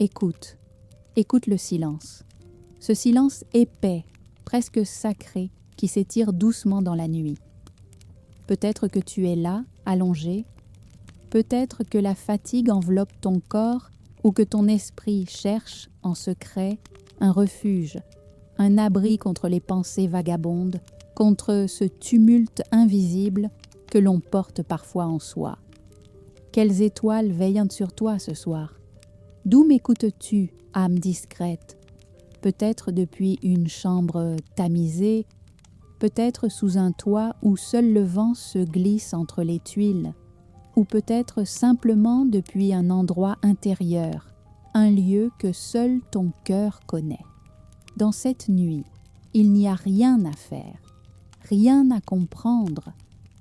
Écoute, écoute le silence. Ce silence épais, presque sacré, qui s'étire doucement dans la nuit. Peut-être que tu es là, allongé. Peut-être que la fatigue enveloppe ton corps ou que ton esprit cherche, en secret, un refuge, un abri contre les pensées vagabondes, contre ce tumulte invisible que l'on porte parfois en soi. Quelles étoiles veillent sur toi ce soir? D'où m'écoutes-tu, âme discrète? Peut-être depuis une chambre tamisée, peut-être sous un toit où seul le vent se glisse entre les tuiles, ou peut-être simplement depuis un endroit intérieur, un lieu que seul ton cœur connaît. Dans cette nuit, il n'y a rien à faire, rien à comprendre,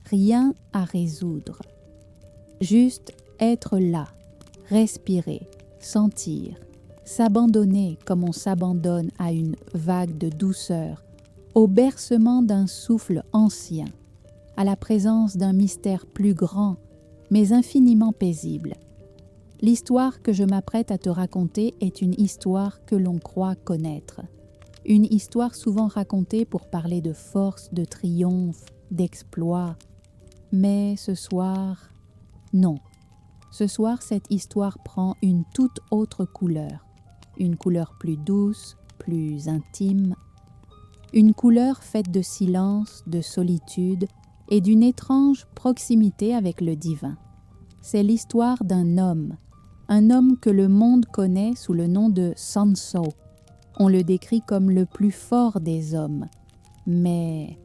rien à résoudre. Juste être là, respirer, sentir, s'abandonner comme on s'abandonne à une vague de douceur, au bercement d'un souffle ancien, à la présence d'un mystère plus grand, mais infiniment paisible. L'histoire que je m'apprête à te raconter est une histoire que l'on croit connaître. Une histoire souvent racontée pour parler de force, de triomphe, d'exploit. Mais ce soir, non. Ce soir, cette histoire prend une toute autre couleur. Une couleur plus douce, plus intime. Une couleur faite de silence, de solitude et d'une étrange proximité avec le divin. C'est l'histoire d'un homme que le monde connaît sous le nom de Sanso. On le décrit comme le plus fort des hommes, mais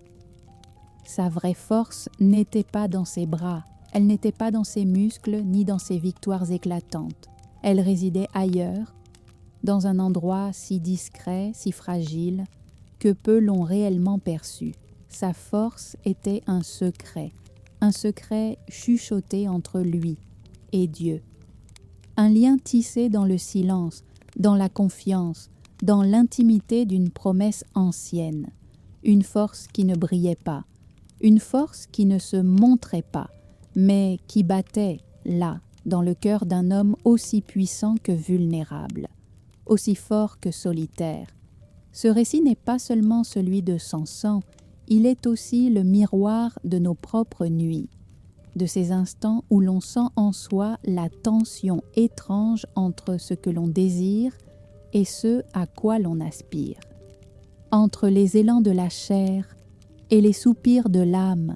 sa vraie force n'était pas dans ses bras, elle n'était pas dans ses muscles ni dans ses victoires éclatantes. Elle résidait ailleurs, dans un endroit si discret, si fragile, que peu l'ont réellement perçu. Sa force était un secret chuchoté entre lui et Dieu. Un lien tissé dans le silence, dans la confiance, dans l'intimité d'une promesse ancienne. Une force qui ne brillait pas, une force qui ne se montrait pas, mais qui battait là, dans le cœur d'un homme aussi puissant que vulnérable, aussi fort que solitaire. Ce récit n'est pas seulement celui de Samson, il est aussi le miroir de nos propres nuits, de ces instants où l'on sent en soi la tension étrange entre ce que l'on désire et ce à quoi l'on aspire, entre les élans de la chair et les soupirs de l'âme,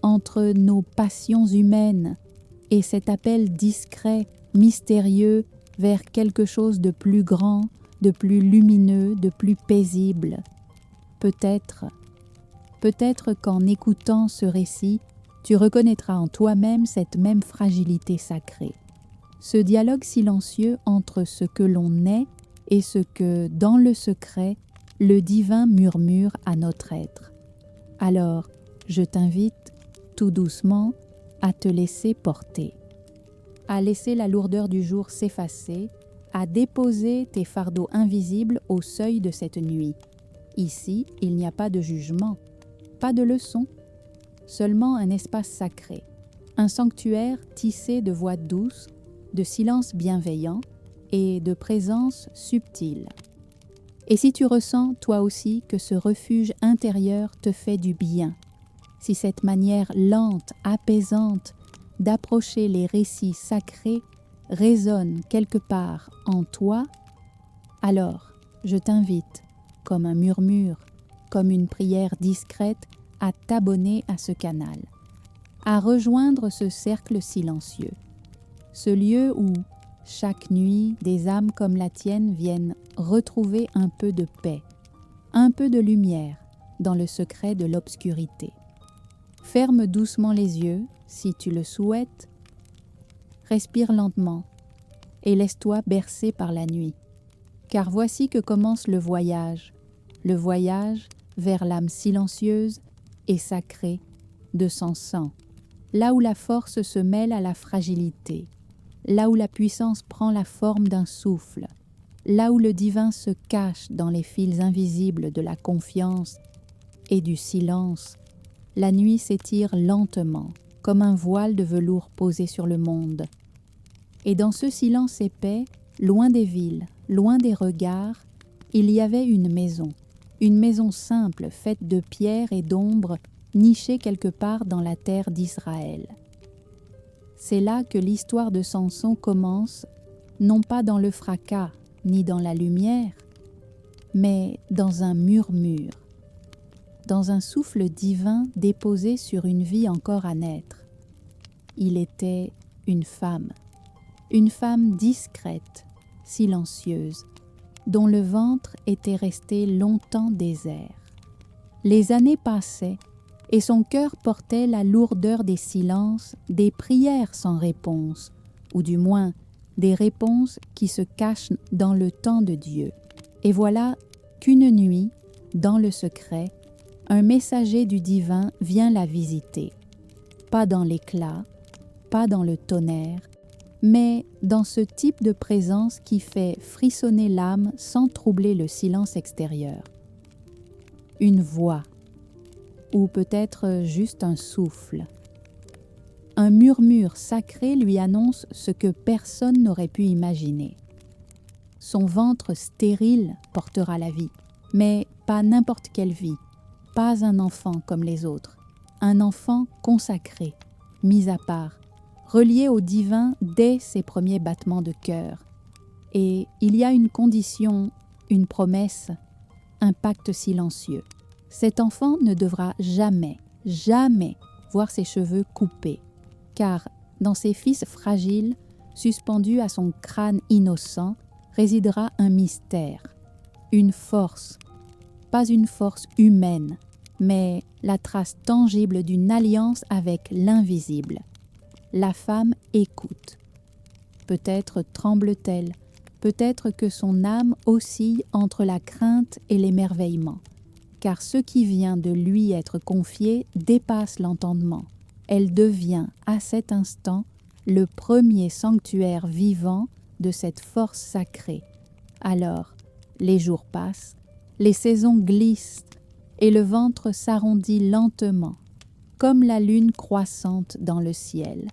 entre nos passions humaines et cet appel discret, mystérieux vers quelque chose de plus grand, de plus lumineux, de plus paisible. Peut-être qu'en écoutant ce récit, tu reconnaîtras en toi-même cette même fragilité sacrée. Ce dialogue silencieux entre ce que l'on est et ce que, dans le secret, le divin murmure à notre être. Alors, je t'invite, tout doucement, à te laisser porter, à laisser la lourdeur du jour s'effacer, à déposer tes fardeaux invisibles au seuil de cette nuit. Ici, il n'y a pas de jugement, pas de leçon, seulement un espace sacré, un sanctuaire tissé de voix douces, de silence bienveillant et de présence subtile. Et si tu ressens, toi aussi, que ce refuge intérieur te fait du bien, si cette manière lente, apaisante d'approcher les récits sacrés résonne quelque part en toi, alors je t'invite, comme un murmure, comme une prière discrète, à t'abonner à ce canal, à rejoindre ce cercle silencieux, ce lieu où, chaque nuit, des âmes comme la tienne viennent retrouver un peu de paix, un peu de lumière dans le secret de l'obscurité. Ferme doucement les yeux, si tu le souhaites, respire lentement et laisse-toi bercer par la nuit, car voici que commence le voyage vers l'âme silencieuse et sacrée de Samson, là où la force se mêle à la fragilité, là où la puissance prend la forme d'un souffle, là où le divin se cache dans les fils invisibles de la confiance et du silence. La nuit s'étire lentement, comme un voile de velours posé sur le monde. Et dans ce silence épais, loin des villes, loin des regards, il y avait une maison simple faite de pierre et d'ombre, nichée quelque part dans la terre d'Israël. C'est là que l'histoire de Samson commence, non pas dans le fracas ni dans la lumière, mais dans un murmure, dans un souffle divin déposé sur une vie encore à naître. Il était une femme discrète, silencieuse, dont le ventre était resté longtemps désert. Les années passaient, et son cœur portait la lourdeur des silences, des prières sans réponse, ou du moins des réponses qui se cachent dans le temps de Dieu. Et voilà qu'une nuit, dans le secret, un messager du divin vient la visiter. Pas dans l'éclat, pas dans le tonnerre, mais dans ce type de présence qui fait frissonner l'âme sans troubler le silence extérieur. Une voix, ou peut-être juste un souffle. Un murmure sacré lui annonce ce que personne n'aurait pu imaginer. Son ventre stérile portera la vie, mais pas n'importe quelle vie, pas un enfant comme les autres, un enfant consacré, mis à part, relié au divin dès ses premiers battements de cœur. Et il y a une condition, une promesse, un pacte silencieux. Cet enfant ne devra jamais, jamais voir ses cheveux coupés, car dans ses fils fragiles, suspendus à son crâne innocent, résidera un mystère, une force, pas une force humaine, mais la trace tangible d'une alliance avec l'invisible. La femme écoute. Peut-être tremble-t-elle, peut-être que son âme oscille entre la crainte et l'émerveillement, car ce qui vient de lui être confié dépasse l'entendement. Elle devient, à cet instant, le premier sanctuaire vivant de cette force sacrée. Alors, les jours passent, les saisons glissent, et le ventre s'arrondit lentement, comme la lune croissante dans le ciel.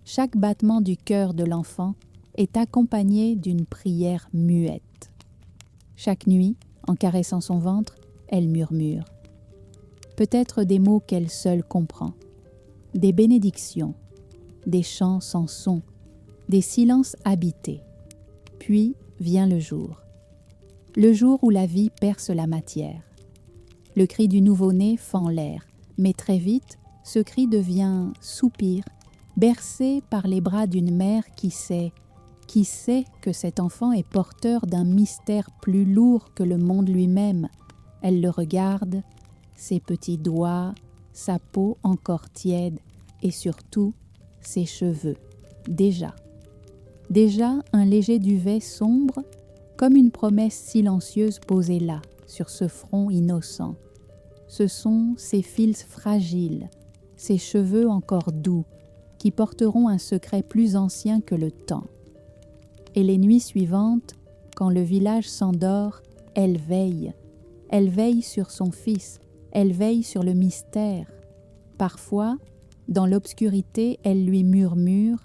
Chaque battement du cœur de l'enfant est accompagné d'une prière muette. Chaque nuit, en caressant son ventre, elle murmure. Peut-être des mots qu'elle seule comprend, des bénédictions, des chants sans son, des silences habités. Puis vient le jour où la vie perce la matière. Le cri du nouveau-né fend l'air, mais très vite, ce cri devient soupir, bercé par les bras d'une mère qui sait que cet enfant est porteur d'un mystère plus lourd que le monde lui-même. Elle le regarde, ses petits doigts, sa peau encore tiède et surtout ses cheveux. Déjà un léger duvet sombre, comme une promesse silencieuse posée là, sur ce front innocent. Ce sont ses fils fragiles, ses cheveux encore doux, qui porteront un secret plus ancien que le temps. Et les nuits suivantes, quand le village s'endort, elle veille sur son fils, elle veille sur le mystère. Parfois, dans l'obscurité, elle lui murmure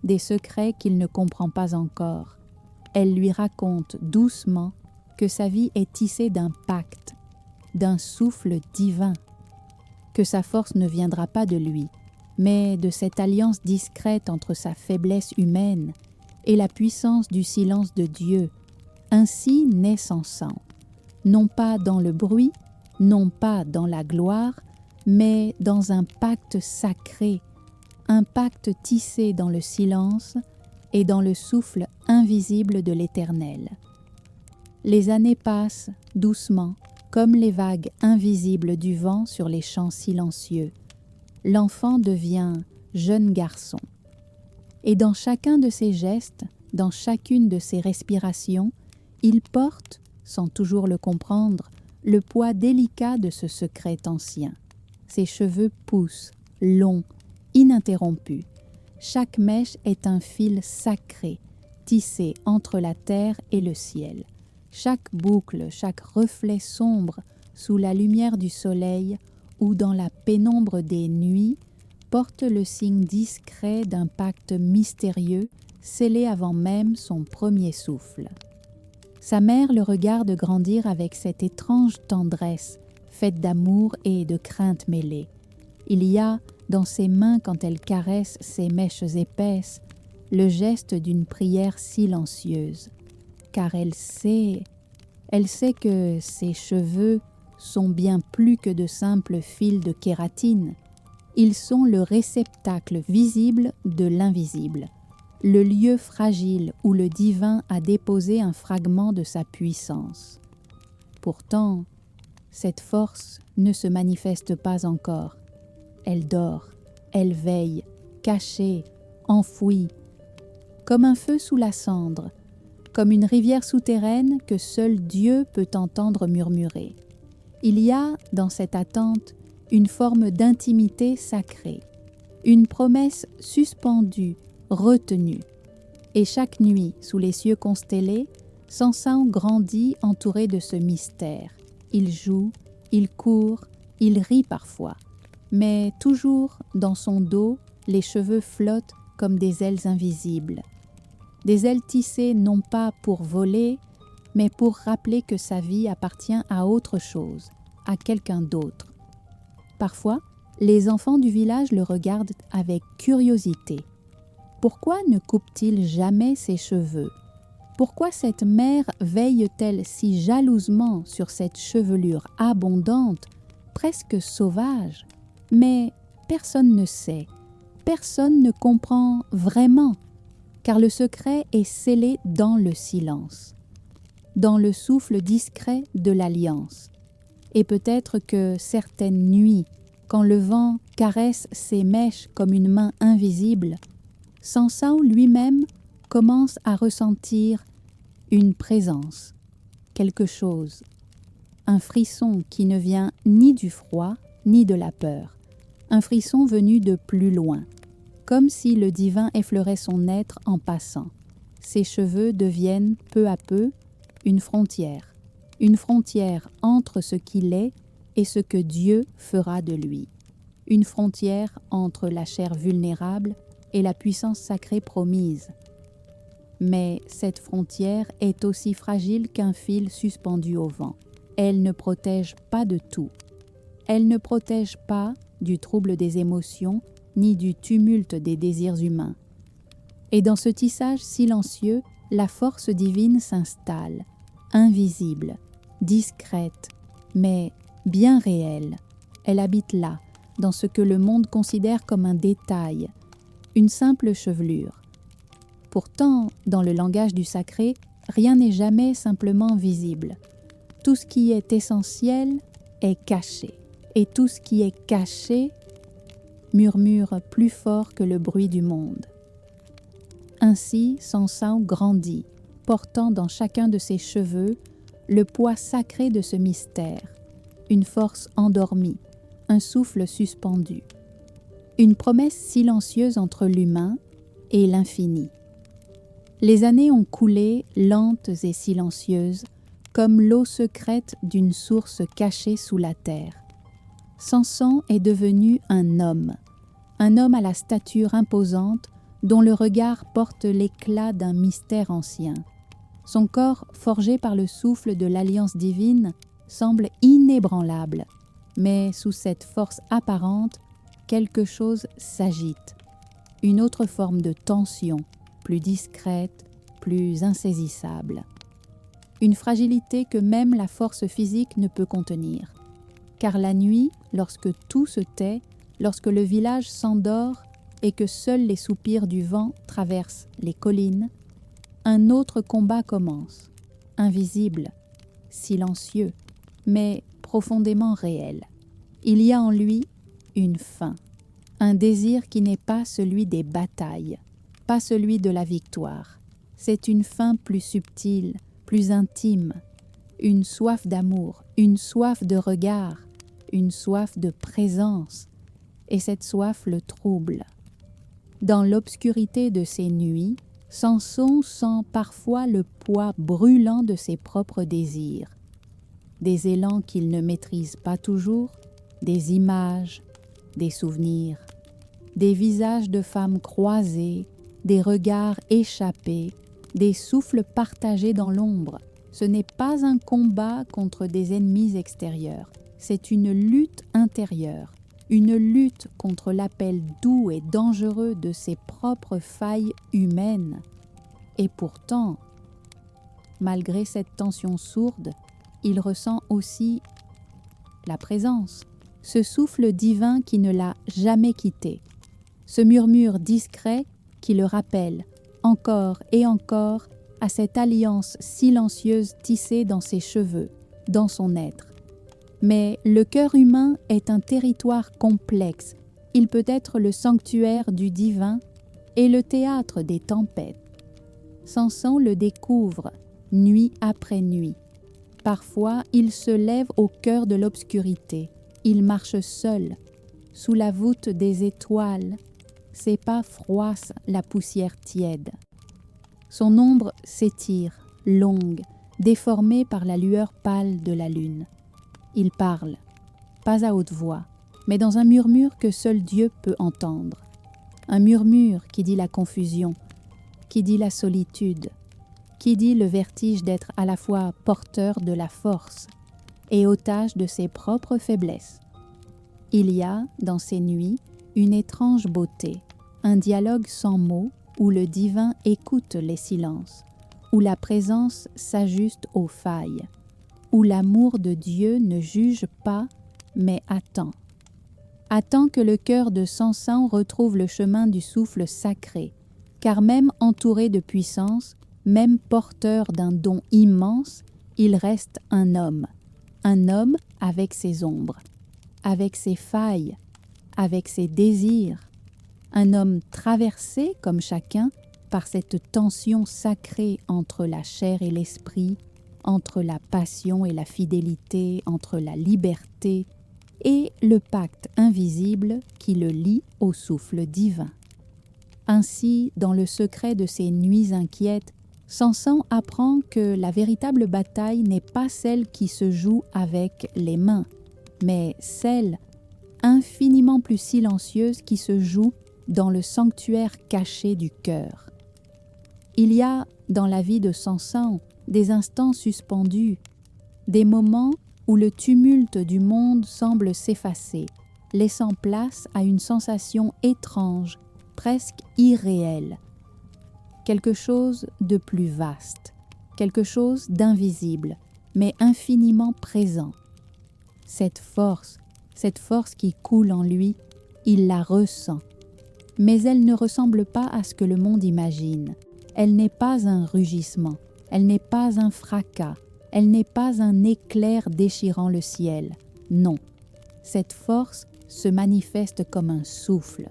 des secrets qu'il ne comprend pas encore. Elle lui raconte doucement que sa vie est tissée d'un pacte, d'un souffle divin, que sa force ne viendra pas de lui, mais de cette alliance discrète entre sa faiblesse humaine et la puissance du silence de Dieu, ainsi naît Samson, non pas dans le bruit, non pas dans la gloire, mais dans un pacte sacré, un pacte tissé dans le silence et dans le souffle invisible de l'Éternel. Les années passent doucement, comme les vagues invisibles du vent sur les champs silencieux. L'enfant devient jeune garçon. Et dans chacun de ses gestes, dans chacune de ses respirations, il porte, sans toujours le comprendre, le poids délicat de ce secret ancien. Ses cheveux poussent, longs, ininterrompus. Chaque mèche est un fil sacré, tissé entre la terre et le ciel. Chaque boucle, chaque reflet sombre sous la lumière du soleil ou dans la pénombre des nuits porte le signe discret d'un pacte mystérieux scellé avant même son premier souffle. Sa mère le regarde grandir avec cette étrange tendresse, faite d'amour et de crainte mêlée. Il y a, dans ses mains quand elle caresse ses mèches épaisses, le geste d'une prière silencieuse, car elle sait que ses cheveux sont bien plus que de simples fils de kératine. Ils sont le réceptacle visible de l'invisible, le lieu fragile où le divin a déposé un fragment de sa puissance. Pourtant, cette force ne se manifeste pas encore. Elle dort, elle veille, cachée, enfouie, comme un feu sous la cendre, comme une rivière souterraine que seul Dieu peut entendre murmurer. Il y a, dans cette attente, une forme d'intimité sacrée, une promesse suspendue, retenue. Et chaque nuit, sous les cieux constellés, Sansao grandit entouré de ce mystère. Il joue, il court, il rit parfois, mais toujours dans son dos, les cheveux flottent comme des ailes invisibles. Des ailes tissées non pas pour voler, mais pour rappeler que sa vie appartient à autre chose, à quelqu'un d'autre. Parfois, les enfants du village le regardent avec curiosité. Pourquoi ne coupe-t-il jamais ses cheveux? Pourquoi cette mère veille-t-elle si jalousement sur cette chevelure abondante, presque sauvage? Mais personne ne sait, personne ne comprend vraiment, car le secret est scellé dans le silence, dans le souffle discret de l'alliance. Et peut-être que certaines nuits, quand le vent caresse ses mèches comme une main invisible, Sansao lui-même commence à ressentir une présence, quelque chose, un frisson qui ne vient ni du froid ni de la peur, un frisson venu de plus loin, comme si le divin effleurait son être en passant. Ses cheveux deviennent peu à peu une frontière entre ce qu'il est et ce que Dieu fera de lui, une frontière entre la chair vulnérable et la puissance sacrée promise. Mais cette frontière est aussi fragile qu'un fil suspendu au vent. Elle ne protège pas de tout. Elle ne protège pas du trouble des émotions ni du tumulte des désirs humains. Et dans ce tissage silencieux, la force divine s'installe, invisible, discrète, mais bien réelle. Elle habite là, dans ce que le monde considère comme un détail, une simple chevelure. Pourtant, dans le langage du sacré, rien n'est jamais simplement visible. Tout ce qui est essentiel est caché, et tout ce qui est caché murmure plus fort que le bruit du monde. Ainsi, Sansao grandit, portant dans chacun de ses cheveux le poids sacré de ce mystère, une force endormie, un souffle suspendu, une promesse silencieuse entre l'humain et l'infini. Les années ont coulé lentes et silencieuses, comme l'eau secrète d'une source cachée sous la terre. Samson est devenu un homme à la stature imposante dont le regard porte l'éclat d'un mystère ancien. Son corps, forgé par le souffle de l'alliance divine, semble inébranlable, mais sous cette force apparente, quelque chose s'agite. Une autre forme de tension, plus discrète, plus insaisissable. Une fragilité que même la force physique ne peut contenir. Car la nuit, lorsque tout se tait, lorsque le village s'endort et que seuls les soupirs du vent traversent les collines, un autre combat commence, invisible, silencieux, mais profondément réel. Il y a en lui une faim, un désir qui n'est pas celui des batailles, pas celui de la victoire. C'est une faim plus subtile, plus intime, une soif d'amour, une soif de regard, une soif de présence, et cette soif le trouble. Dans l'obscurité de ces nuits, Samson sent parfois le poids brûlant de ses propres désirs, des élans qu'il ne maîtrise pas toujours, des images, des souvenirs, des visages de femmes croisés, des regards échappés, des souffles partagés dans l'ombre. Ce n'est pas un combat contre des ennemis extérieurs, c'est une lutte intérieure, une lutte contre l'appel doux et dangereux de ses propres failles humaines. Et pourtant, malgré cette tension sourde, il ressent aussi la présence, ce souffle divin qui ne l'a jamais quitté, ce murmure discret qui le rappelle encore et encore à cette alliance silencieuse tissée dans ses cheveux, dans son être. Mais le cœur humain est un territoire complexe. Il peut être le sanctuaire du divin et le théâtre des tempêtes. Samson le découvre, nuit après nuit. Parfois, il se lève au cœur de l'obscurité. Il marche seul, sous la voûte des étoiles. Ses pas froissent la poussière tiède. Son ombre s'étire, longue, déformée par la lueur pâle de la lune. Il parle, pas à haute voix, mais dans un murmure que seul Dieu peut entendre. Un murmure qui dit la confusion, qui dit la solitude, qui dit le vertige d'être à la fois porteur de la force et otage de ses propres faiblesses. Il y a, dans ces nuits, une étrange beauté, un dialogue sans mots où le divin écoute les silences, où la présence s'ajuste aux failles, où l'amour de Dieu ne juge pas, mais attend. Attend que le cœur de Samson retrouve le chemin du souffle sacré, car même entouré de puissance, même porteur d'un don immense, il reste un homme avec ses ombres, avec ses failles, avec ses désirs, un homme traversé, comme chacun, par cette tension sacrée entre la chair et l'esprit, entre la passion et la fidélité, entre la liberté et le pacte invisible qui le lie au souffle divin. Ainsi, dans le secret de ces nuits inquiètes, Samson apprend que la véritable bataille n'est pas celle qui se joue avec les mains, mais celle, infiniment plus silencieuse, qui se joue dans le sanctuaire caché du cœur. Il y a, dans la vie de Samson, des instants suspendus, des moments où le tumulte du monde semble s'effacer, laissant place à une sensation étrange, presque irréelle. Quelque chose de plus vaste, quelque chose d'invisible, mais infiniment présent. Cette force qui coule en lui, il la ressent. Mais elle ne ressemble pas à ce que le monde imagine. Elle n'est pas un rugissement, elle n'est pas un fracas, elle n'est pas un éclair déchirant le ciel. Non, cette force se manifeste comme un souffle,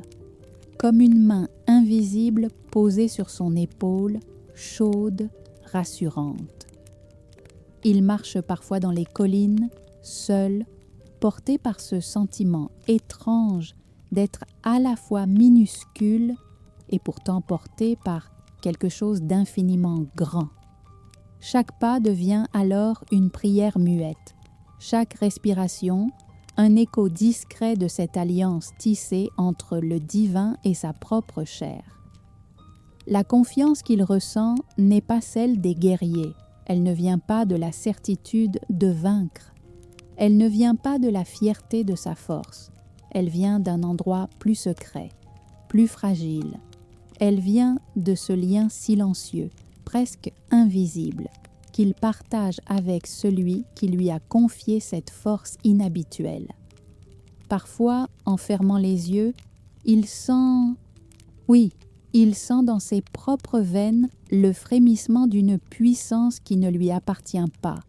comme une main invisible posée sur son épaule, chaude, rassurante. Il marche parfois dans les collines, seul, porté par ce sentiment étrange d'être à la fois minuscule et pourtant porté par quelque chose d'infiniment grand. Chaque pas devient alors une prière muette, chaque respiration, un écho discret de cette alliance tissée entre le divin et sa propre chair. La confiance qu'il ressent n'est pas celle des guerriers, elle ne vient pas de la certitude de vaincre, elle ne vient pas de la fierté de sa force, elle vient d'un endroit plus secret, plus fragile. Elle vient de ce lien silencieux, presque invisible, qu'il partage avec celui qui lui a confié cette force inhabituelle. Parfois, en fermant les yeux, il sent dans ses propres veines le frémissement d'une puissance qui ne lui appartient pas,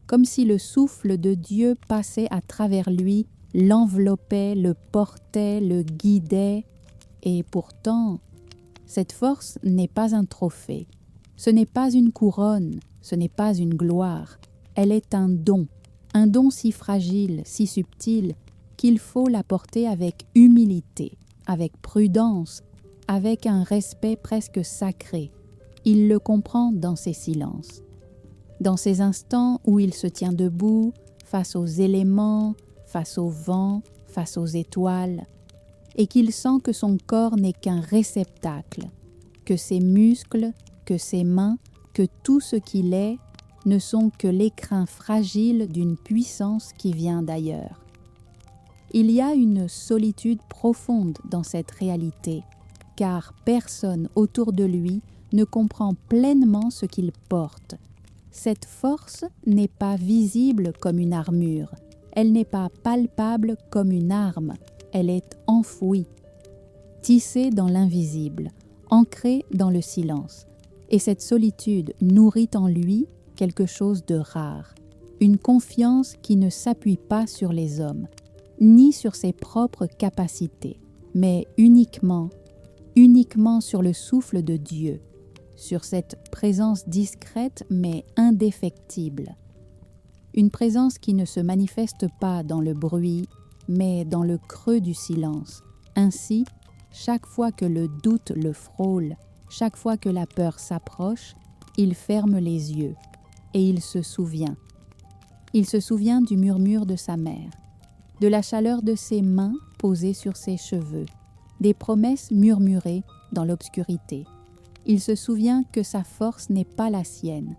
comme si le souffle de Dieu passait à travers lui, l'enveloppait, le portait, le guidait, et pourtant, cette force n'est pas un trophée, ce n'est pas une couronne, ce n'est pas une gloire, elle est un don si fragile, si subtil, qu'il faut la porter avec humilité, avec prudence, avec un respect presque sacré. Il le comprend dans ses silences. Dans ces instants où il se tient debout, face aux éléments, face au vent, face aux étoiles, et qu'il sent que son corps n'est qu'un réceptacle, que ses muscles, que ses mains, que tout ce qu'il est ne sont que l'écrin fragile d'une puissance qui vient d'ailleurs. Il y a une solitude profonde dans cette réalité, car personne autour de lui ne comprend pleinement ce qu'il porte. Cette force n'est pas visible comme une armure, elle n'est pas palpable comme une arme, elle est enfouie, tissée dans l'invisible, ancrée dans le silence. Et cette solitude nourrit en lui quelque chose de rare, une confiance qui ne s'appuie pas sur les hommes, ni sur ses propres capacités, mais uniquement sur le souffle de Dieu, sur cette présence discrète mais indéfectible. Une présence qui ne se manifeste pas dans le bruit, mais dans le creux du silence. Ainsi, chaque fois que le doute le frôle, chaque fois que la peur s'approche, il ferme les yeux et il se souvient. Il se souvient du murmure de sa mère, de la chaleur de ses mains posées sur ses cheveux, des promesses murmurées dans l'obscurité. Il se souvient que sa force n'est pas la sienne.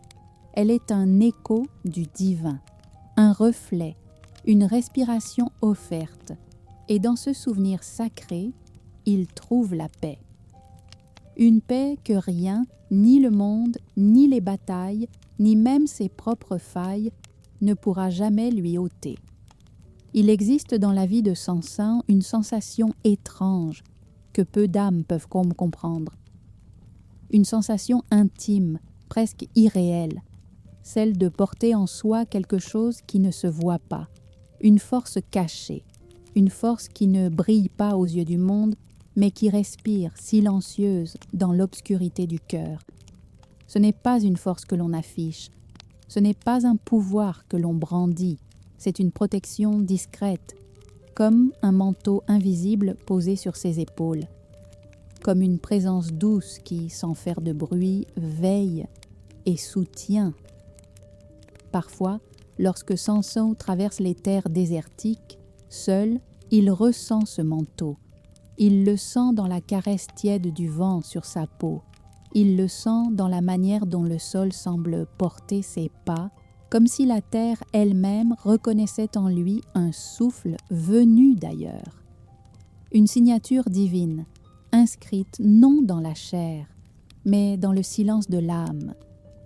Elle est un écho du divin, un reflet, une respiration offerte. Et dans ce souvenir sacré, il trouve la paix. Une paix que rien, ni le monde, ni les batailles, ni même ses propres failles, ne pourra jamais lui ôter. Il existe dans la vie de Samson une sensation étrange que peu d'âmes peuvent comprendre. Une sensation intime, presque irréelle, celle de porter en soi quelque chose qui ne se voit pas, une force cachée, une force qui ne brille pas aux yeux du monde, mais qui respire silencieuse dans l'obscurité du cœur. Ce n'est pas une force que l'on affiche, ce n'est pas un pouvoir que l'on brandit, c'est une protection discrète, comme un manteau invisible posé sur ses épaules, comme une présence douce qui, sans faire de bruit, veille et soutient. Parfois, lorsque Samson traverse les terres désertiques, seul, il ressent ce manteau. Il le sent dans la caresse tiède du vent sur sa peau. Il le sent dans la manière dont le sol semble porter ses pas, comme si la terre elle-même reconnaissait en lui un souffle venu d'ailleurs. Une signature divine, inscrite non dans la chair, mais dans le silence de l'âme.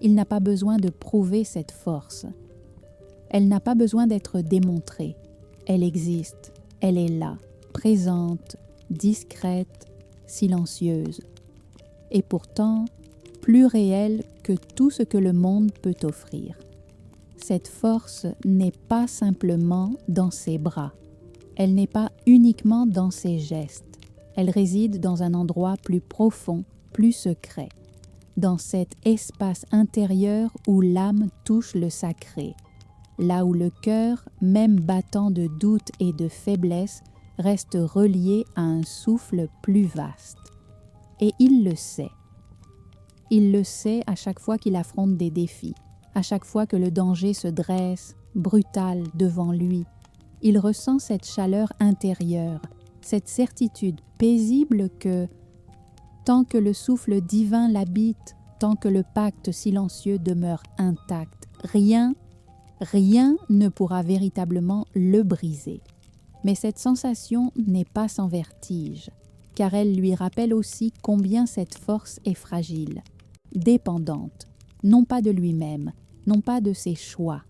Il n'a pas besoin de prouver cette force. Elle n'a pas besoin d'être démontrée. Elle existe, elle est là, présente, discrète, silencieuse, et pourtant plus réelle que tout ce que le monde peut offrir. Cette force n'est pas simplement dans ses bras, elle n'est pas uniquement dans ses gestes, elle réside dans un endroit plus profond, plus secret, dans cet espace intérieur où l'âme touche le sacré, là où le cœur, même battant de doute et de faiblesse, reste relié à un souffle plus vaste. Et il le sait. Il le sait à chaque fois qu'il affronte des défis, à chaque fois que le danger se dresse, brutal, devant lui. Il ressent cette chaleur intérieure, cette certitude paisible que, tant que le souffle divin l'habite, tant que le pacte silencieux demeure intact, rien ne pourra véritablement le briser. Mais cette sensation n'est pas sans vertige, car elle lui rappelle aussi combien cette force est fragile, dépendante, non pas de lui-même, non pas de ses choix,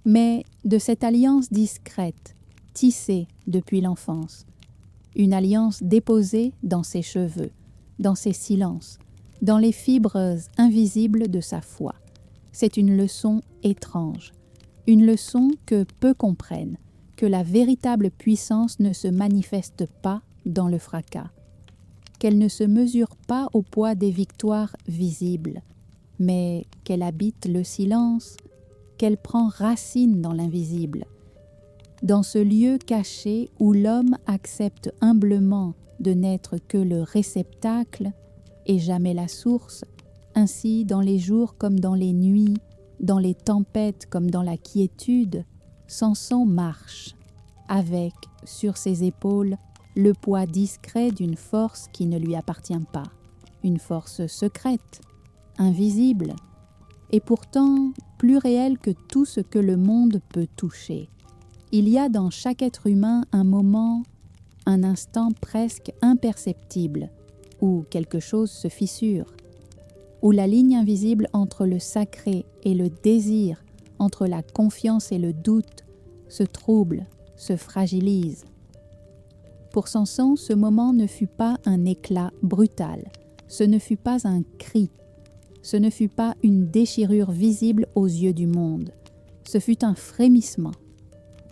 mais de cette alliance discrète, tissée depuis l'enfance, une alliance déposée dans ses cheveux, dans ses silences, dans les fibres invisibles de sa foi. C'est une leçon étrange, une leçon que peu comprennent, que la véritable puissance ne se manifeste pas dans le fracas, qu'elle ne se mesure pas au poids des victoires visibles, mais qu'elle habite le silence, qu'elle prend racine dans l'invisible, dans ce lieu caché où l'homme accepte humblement de n'être que le réceptacle et jamais la source, ainsi dans les jours comme dans les nuits, dans les tempêtes comme dans la quiétude, Samson marche, avec, sur ses épaules, le poids discret d'une force qui ne lui appartient pas. une force secrète, invisible, et pourtant plus réelle que tout ce que le monde peut toucher. Il y a dans chaque être humain un moment, un instant presque imperceptible, où quelque chose se fissure, où la ligne invisible entre le sacré et le désir, entre la confiance et le doute, se trouble, se fragilise. Pour Samson, ce moment ne fut pas un éclat brutal, ce ne fut pas un cri, ce ne fut pas une déchirure visible aux yeux du monde, ce fut un frémissement,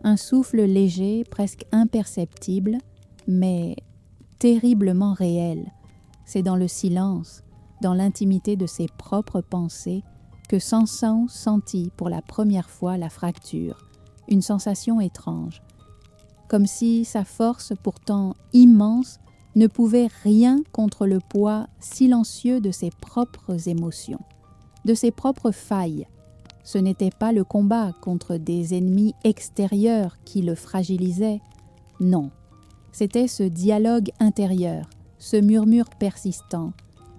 un souffle léger, presque imperceptible, mais terriblement réel. C'est dans le silence, dans l'intimité de ses propres pensées, que Samson sentit pour la première fois la fracture, une sensation étrange, comme si sa force pourtant immense ne pouvait rien contre le poids silencieux de ses propres émotions, de ses propres failles. Ce n'était pas le combat contre des ennemis extérieurs qui le fragilisaient, non, c'était ce dialogue intérieur, ce murmure persistant,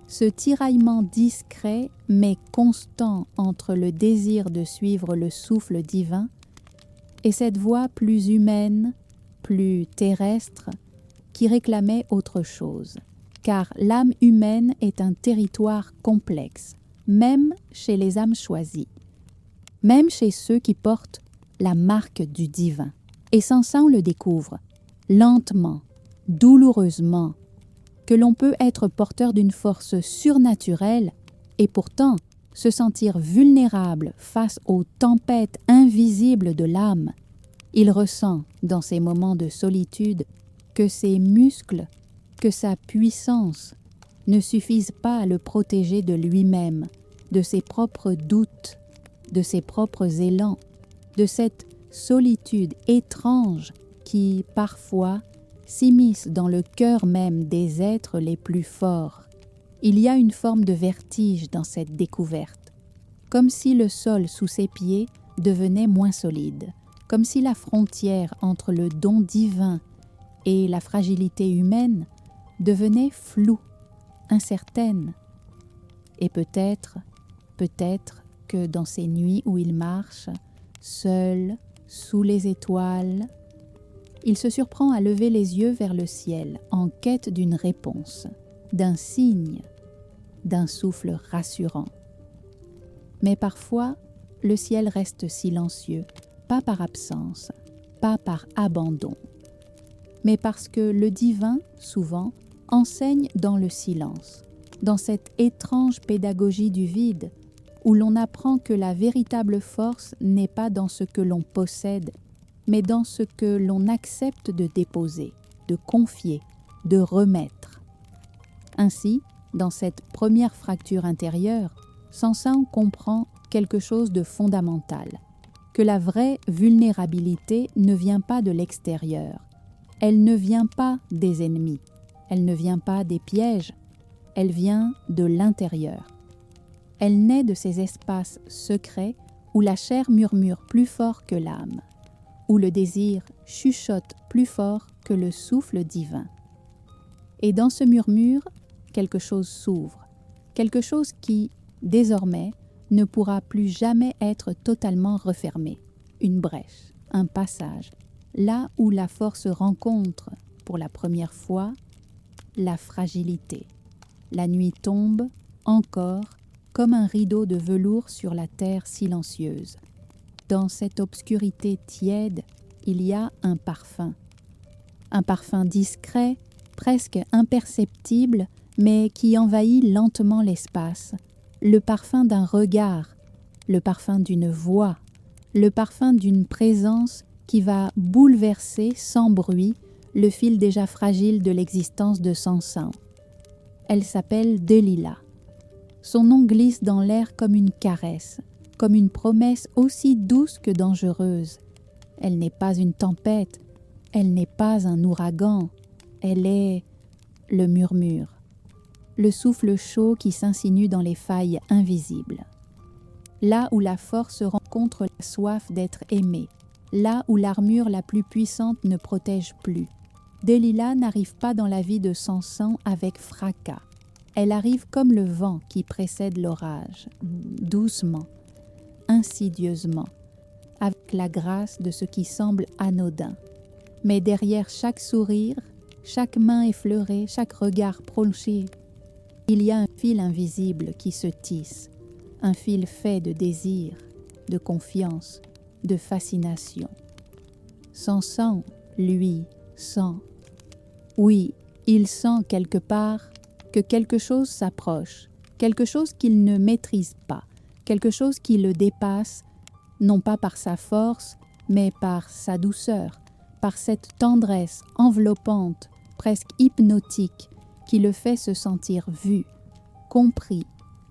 ce tiraillement discret mais constant entre le désir de suivre le souffle divin et cette voix plus humaine, plus terrestre, qui réclamait autre chose. Car l'âme humaine est un territoire complexe, même chez les âmes choisies, même chez ceux qui portent la marque du divin. Et Samson le découvre, lentement, douloureusement, que l'on peut être porteur d'une force surnaturelle et pourtant se sentir vulnérable face aux tempêtes invisibles de l'âme. Il ressent, dans ces moments de solitude, que ses muscles, que sa puissance ne suffisent pas à le protéger de lui-même, de ses propres doutes, de ses propres élans, de cette solitude étrange qui, parfois, s'immisce dans le cœur même des êtres les plus forts. Il y a une forme de vertige dans cette découverte, comme si le sol sous ses pieds devenait moins solide, comme si la frontière entre le don divin et la fragilité humaine devenait floue, incertaine. Et peut-être que dans ces nuits où il marche, seul, sous les étoiles, il se surprend à lever les yeux vers le ciel en quête d'une réponse, d'un signe, d'un souffle rassurant. Mais parfois, le ciel reste silencieux, pas par absence, pas par abandon, mais parce que le divin, souvent, enseigne dans le silence, dans cette étrange pédagogie du vide, où l'on apprend que la véritable force n'est pas dans ce que l'on possède, mais dans ce que l'on accepte de déposer, de confier, de remettre. Ainsi, dans cette première fracture intérieure, Samson comprend quelque chose de fondamental, que la vraie vulnérabilité ne vient pas de l'extérieur, elle ne vient pas des ennemis, elle ne vient pas des pièges, elle vient de l'intérieur. Elle naît de ces espaces secrets où la chair murmure plus fort que l'âme, où le désir chuchote plus fort que le souffle divin. Et dans ce murmure, quelque chose s'ouvre, quelque chose qui, désormais, ne pourra plus jamais être totalement refermé, une brèche, un passage, là où la force rencontre, pour la première fois, la fragilité. La nuit tombe, encore, comme un rideau de velours sur la terre silencieuse. Dans cette obscurité tiède, il y a un parfum discret, presque imperceptible, mais qui envahit lentement l'espace, le parfum d'un regard, le parfum d'une voix, le parfum d'une présence qui va bouleverser sans bruit le fil déjà fragile de l'existence de Samson. Elle s'appelle Delilah. Son nom glisse dans l'air comme une caresse, comme une promesse aussi douce que dangereuse. Elle n'est pas une tempête, elle n'est pas un ouragan, elle est le murmure, le souffle chaud qui s'insinue dans les failles invisibles. Là où la force rencontre la soif d'être aimée, là où l'armure la plus puissante ne protège plus. Delilah n'arrive pas dans la vie de Samson avec fracas. Elle arrive comme le vent qui précède l'orage, doucement, insidieusement, avec la grâce de ce qui semble anodin. Mais derrière chaque sourire, chaque main effleurée, chaque regard prolongé, il y a un fil invisible qui se tisse, un fil fait de désir, de confiance, de fascination. Samson, lui, sent. Oui, il sent quelque part que quelque chose s'approche, quelque chose qu'il ne maîtrise pas, quelque chose qui le dépasse, non pas par sa force, mais par sa douceur, par cette tendresse enveloppante, presque hypnotique, qui le fait se sentir vu, compris,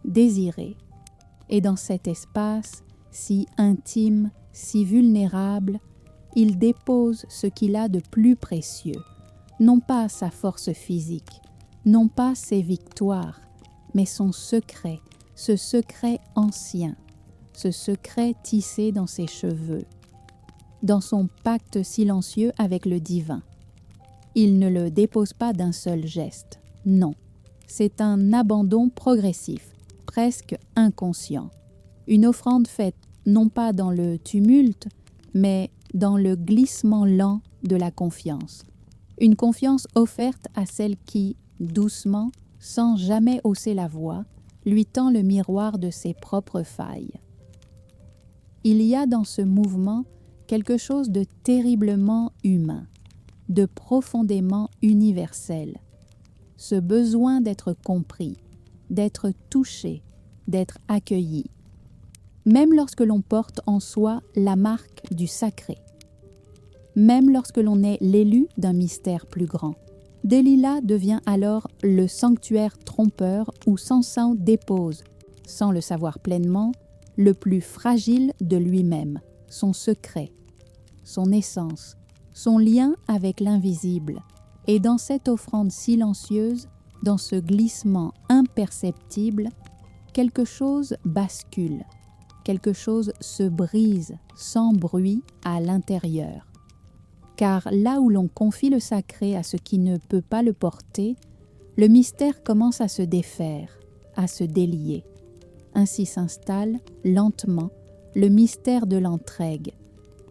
désiré. Et dans cet espace, si intime, si vulnérable, il dépose ce qu'il a de plus précieux, non pas sa force physique, non pas ses victoires, mais son secret, ce secret ancien, ce secret tissé dans ses cheveux, dans son pacte silencieux avec le divin. Il ne le dépose pas d'un seul geste, non, c'est un abandon progressif, presque inconscient, une offrande faite non pas dans le tumulte, mais dans le glissement lent de la confiance. Une confiance offerte à celle qui, doucement, sans jamais hausser la voix, lui tend le miroir de ses propres failles. Il y a dans ce mouvement quelque chose de terriblement humain, de profondément universel. Ce besoin d'être compris, d'être touché, d'être accueilli. Même lorsque l'on porte en soi la marque du sacré. Même lorsque l'on est l'élu d'un mystère plus grand. Delilah devient alors le sanctuaire trompeur où Samson dépose, sans le savoir pleinement, le plus fragile de lui-même, son secret, son essence, son lien avec l'invisible. Et dans cette offrande silencieuse, dans ce glissement imperceptible, quelque chose bascule, quelque chose se brise sans bruit à l'intérieur. Car là où l'on confie le sacré à ce qui ne peut pas le porter, le mystère commence à se défaire, à se délier. Ainsi s'installe, lentement, le mystère de l'entraigue,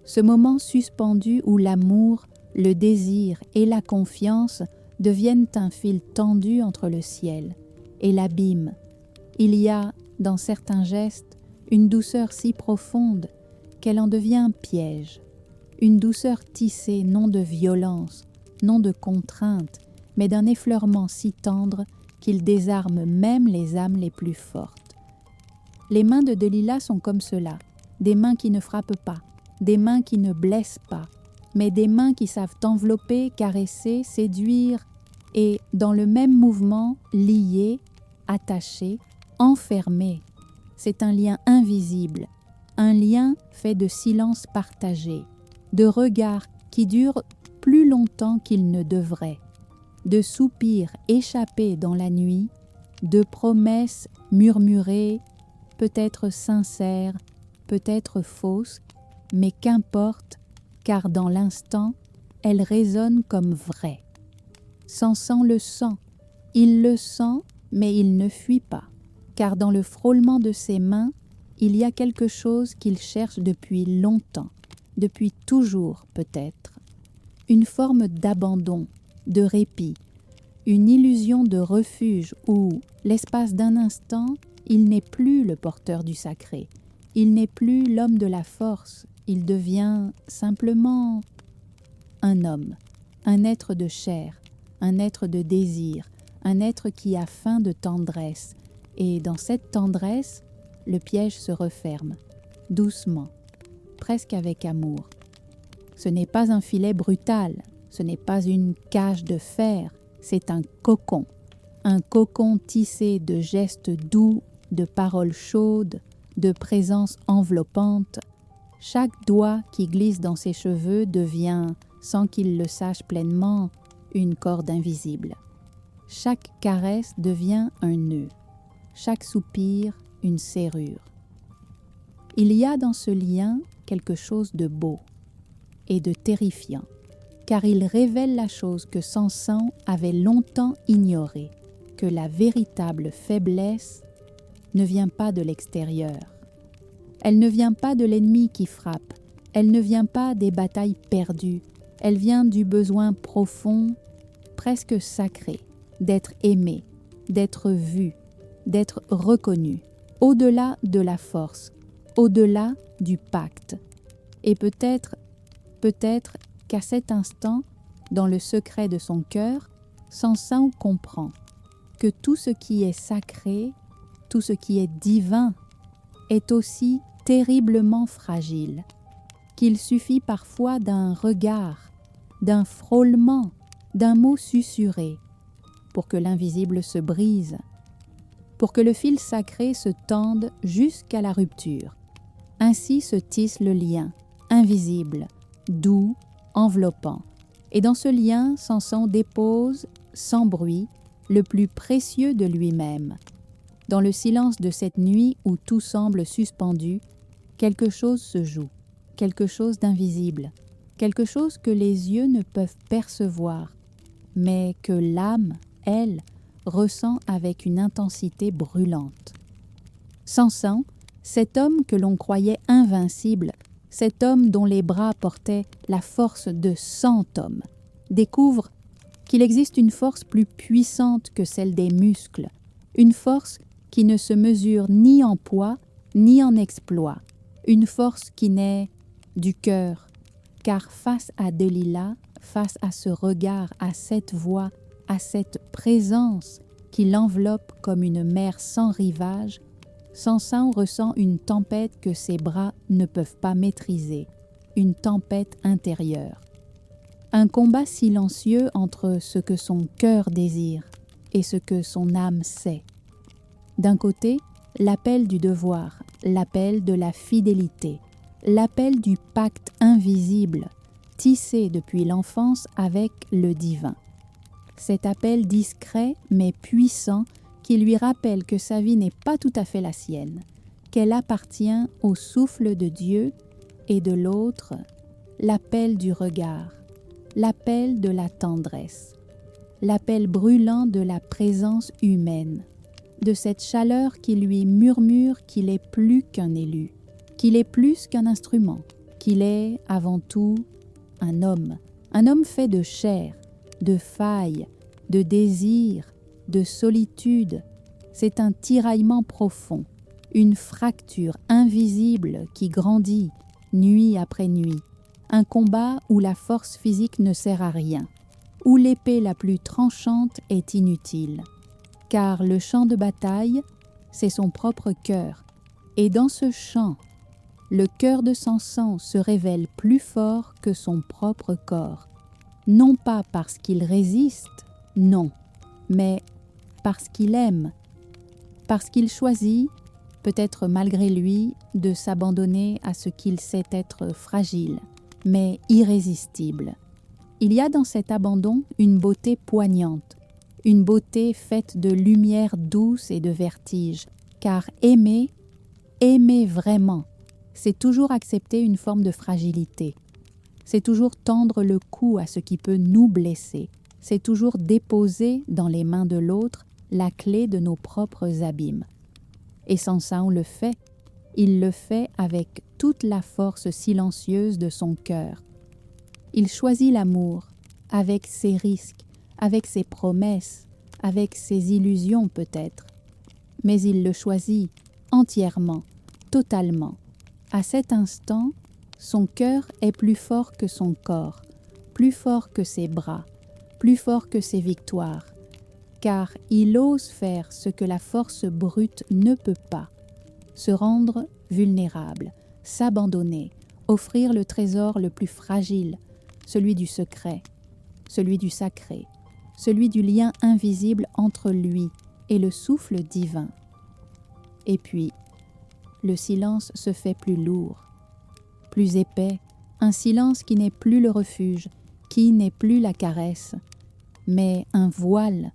ce moment suspendu où l'amour, le désir et la confiance deviennent un fil tendu entre le ciel et l'abîme. Il y a, dans certains gestes, une douceur si profonde qu'elle en devient un piège, une douceur tissée non de violence, non de contrainte, mais d'un effleurement si tendre qu'il désarme même les âmes les plus fortes. Les mains de Delilah sont comme cela, des mains qui ne frappent pas, des mains qui ne blessent pas, mais des mains qui savent envelopper, caresser, séduire et, dans le même mouvement, lier, attacher, enfermer. C'est un lien invisible, un lien fait de silence partagé, de regards qui durent plus longtemps qu'ils ne devraient, de soupirs échappés dans la nuit, de promesses murmurées, peut-être sincères, peut-être fausses, mais qu'importe, car dans l'instant, elles résonnent comme vraies. Samson le sent, il le sent, mais il ne fuit pas, car dans le frôlement de ses mains, il y a quelque chose qu'il cherche depuis longtemps, depuis toujours peut-être, une forme d'abandon, de répit, une illusion de refuge où, l'espace d'un instant, il n'est plus le porteur du sacré, il n'est plus l'homme de la force, il devient simplement un homme, un être de chair, un être de désir, un être qui a faim de tendresse, et dans cette tendresse, le piège se referme, doucement, presque avec amour. Ce n'est pas un filet brutal, ce n'est pas une cage de fer, c'est un cocon tissé de gestes doux, de paroles chaudes, de présence enveloppante. Chaque doigt qui glisse dans ses cheveux devient, sans qu'il le sache pleinement, une corde invisible. Chaque caresse devient un nœud, chaque soupir une serrure. Il y a dans ce lien quelque chose de beau et de terrifiant, car il révèle la chose que Samson avait longtemps ignorée, que la véritable faiblesse ne vient pas de l'extérieur. Elle ne vient pas de l'ennemi qui frappe, elle ne vient pas des batailles perdues, elle vient du besoin profond, presque sacré, d'être aimé, d'être vu, d'être reconnu, au-delà de la force, au-delà du pacte. Et peut-être qu'à cet instant, dans le secret de son cœur, Samson comprend que tout ce qui est sacré, tout ce qui est divin, est aussi terriblement fragile, qu'il suffit parfois d'un regard, d'un frôlement, d'un mot susurré, pour que l'invisible se brise, pour que le fil sacré se tende jusqu'à la rupture. Ainsi se tisse le lien, invisible, doux, enveloppant. Et dans ce lien, Samson dépose, sans bruit, le plus précieux de lui-même. Dans le silence de cette nuit où tout semble suspendu, quelque chose se joue, quelque chose d'invisible, quelque chose que les yeux ne peuvent percevoir, mais que l'âme, elle, ressent avec une intensité brûlante. Samson, cet homme que l'on croyait invincible, cet homme dont les bras portaient la force de 100 hommes, découvre qu'il existe une force plus puissante que celle des muscles, une force qui ne se mesure ni en poids ni en exploit, une force qui naît du cœur, car face à Delilah, face à ce regard, à cette voix, à cette présence qui l'enveloppe comme une mer sans rivage, Samson ressent une tempête que ses bras ne peuvent pas maîtriser, une tempête intérieure. Un combat silencieux entre ce que son cœur désire et ce que son âme sait. D'un côté, l'appel du devoir, l'appel de la fidélité, l'appel du pacte invisible, tissé depuis l'enfance avec le divin. Cet appel discret mais puissant qui lui rappelle que sa vie n'est pas tout à fait la sienne, qu'elle appartient au souffle de Dieu, et de l'autre, l'appel du regard, l'appel de la tendresse, l'appel brûlant de la présence humaine, de cette chaleur qui lui murmure qu'il est plus qu'un élu, qu'il est plus qu'un instrument, qu'il est avant tout un homme fait de chair, de failles, de désirs, de solitude. C'est un tiraillement profond, une fracture invisible qui grandit nuit après nuit, un combat où la force physique ne sert à rien, où l'épée la plus tranchante est inutile. Car le champ de bataille, c'est son propre cœur, et dans ce champ, le cœur de Samson se révèle plus fort que son propre corps, non pas parce qu'il résiste, non, mais parce qu'il aime, parce qu'il choisit, peut-être malgré lui, de s'abandonner à ce qu'il sait être fragile, mais irrésistible. Il y a dans cet abandon une beauté poignante, une beauté faite de lumière douce et de vertige, car aimer vraiment, c'est toujours accepter une forme de fragilité, c'est toujours tendre le cou à ce qui peut nous blesser, c'est toujours déposer dans les mains de l'autre la clé de nos propres abîmes. Et Samson le fait, il le fait avec toute la force silencieuse de son cœur. Il choisit l'amour, avec ses risques, avec ses promesses, avec ses illusions peut-être. Mais il le choisit entièrement, totalement. À cet instant, son cœur est plus fort que son corps, plus fort que ses bras, plus fort que ses victoires, car il ose faire ce que la force brute ne peut pas, se rendre vulnérable, s'abandonner, offrir le trésor le plus fragile, celui du secret, celui du sacré, celui du lien invisible entre lui et le souffle divin. Et puis, le silence se fait plus lourd, plus épais, un silence qui n'est plus le refuge, qui n'est plus la caresse, mais un voile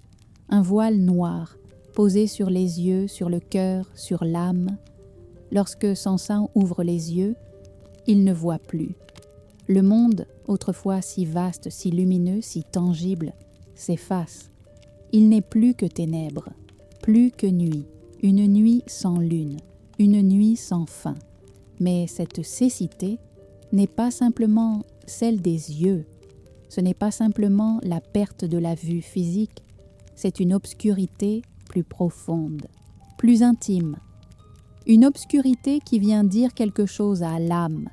noir, posé sur les yeux, sur le cœur, sur l'âme. Lorsque Samson ouvre les yeux, il ne voit plus. Le monde, autrefois si vaste, si lumineux, si tangible, s'efface. Il n'est plus que ténèbres, plus que nuit, une nuit sans lune, une nuit sans fin. Mais cette cécité n'est pas simplement celle des yeux, ce n'est pas simplement la perte de la vue physique, c'est une obscurité plus profonde, plus intime. Une obscurité qui vient dire quelque chose à l'âme,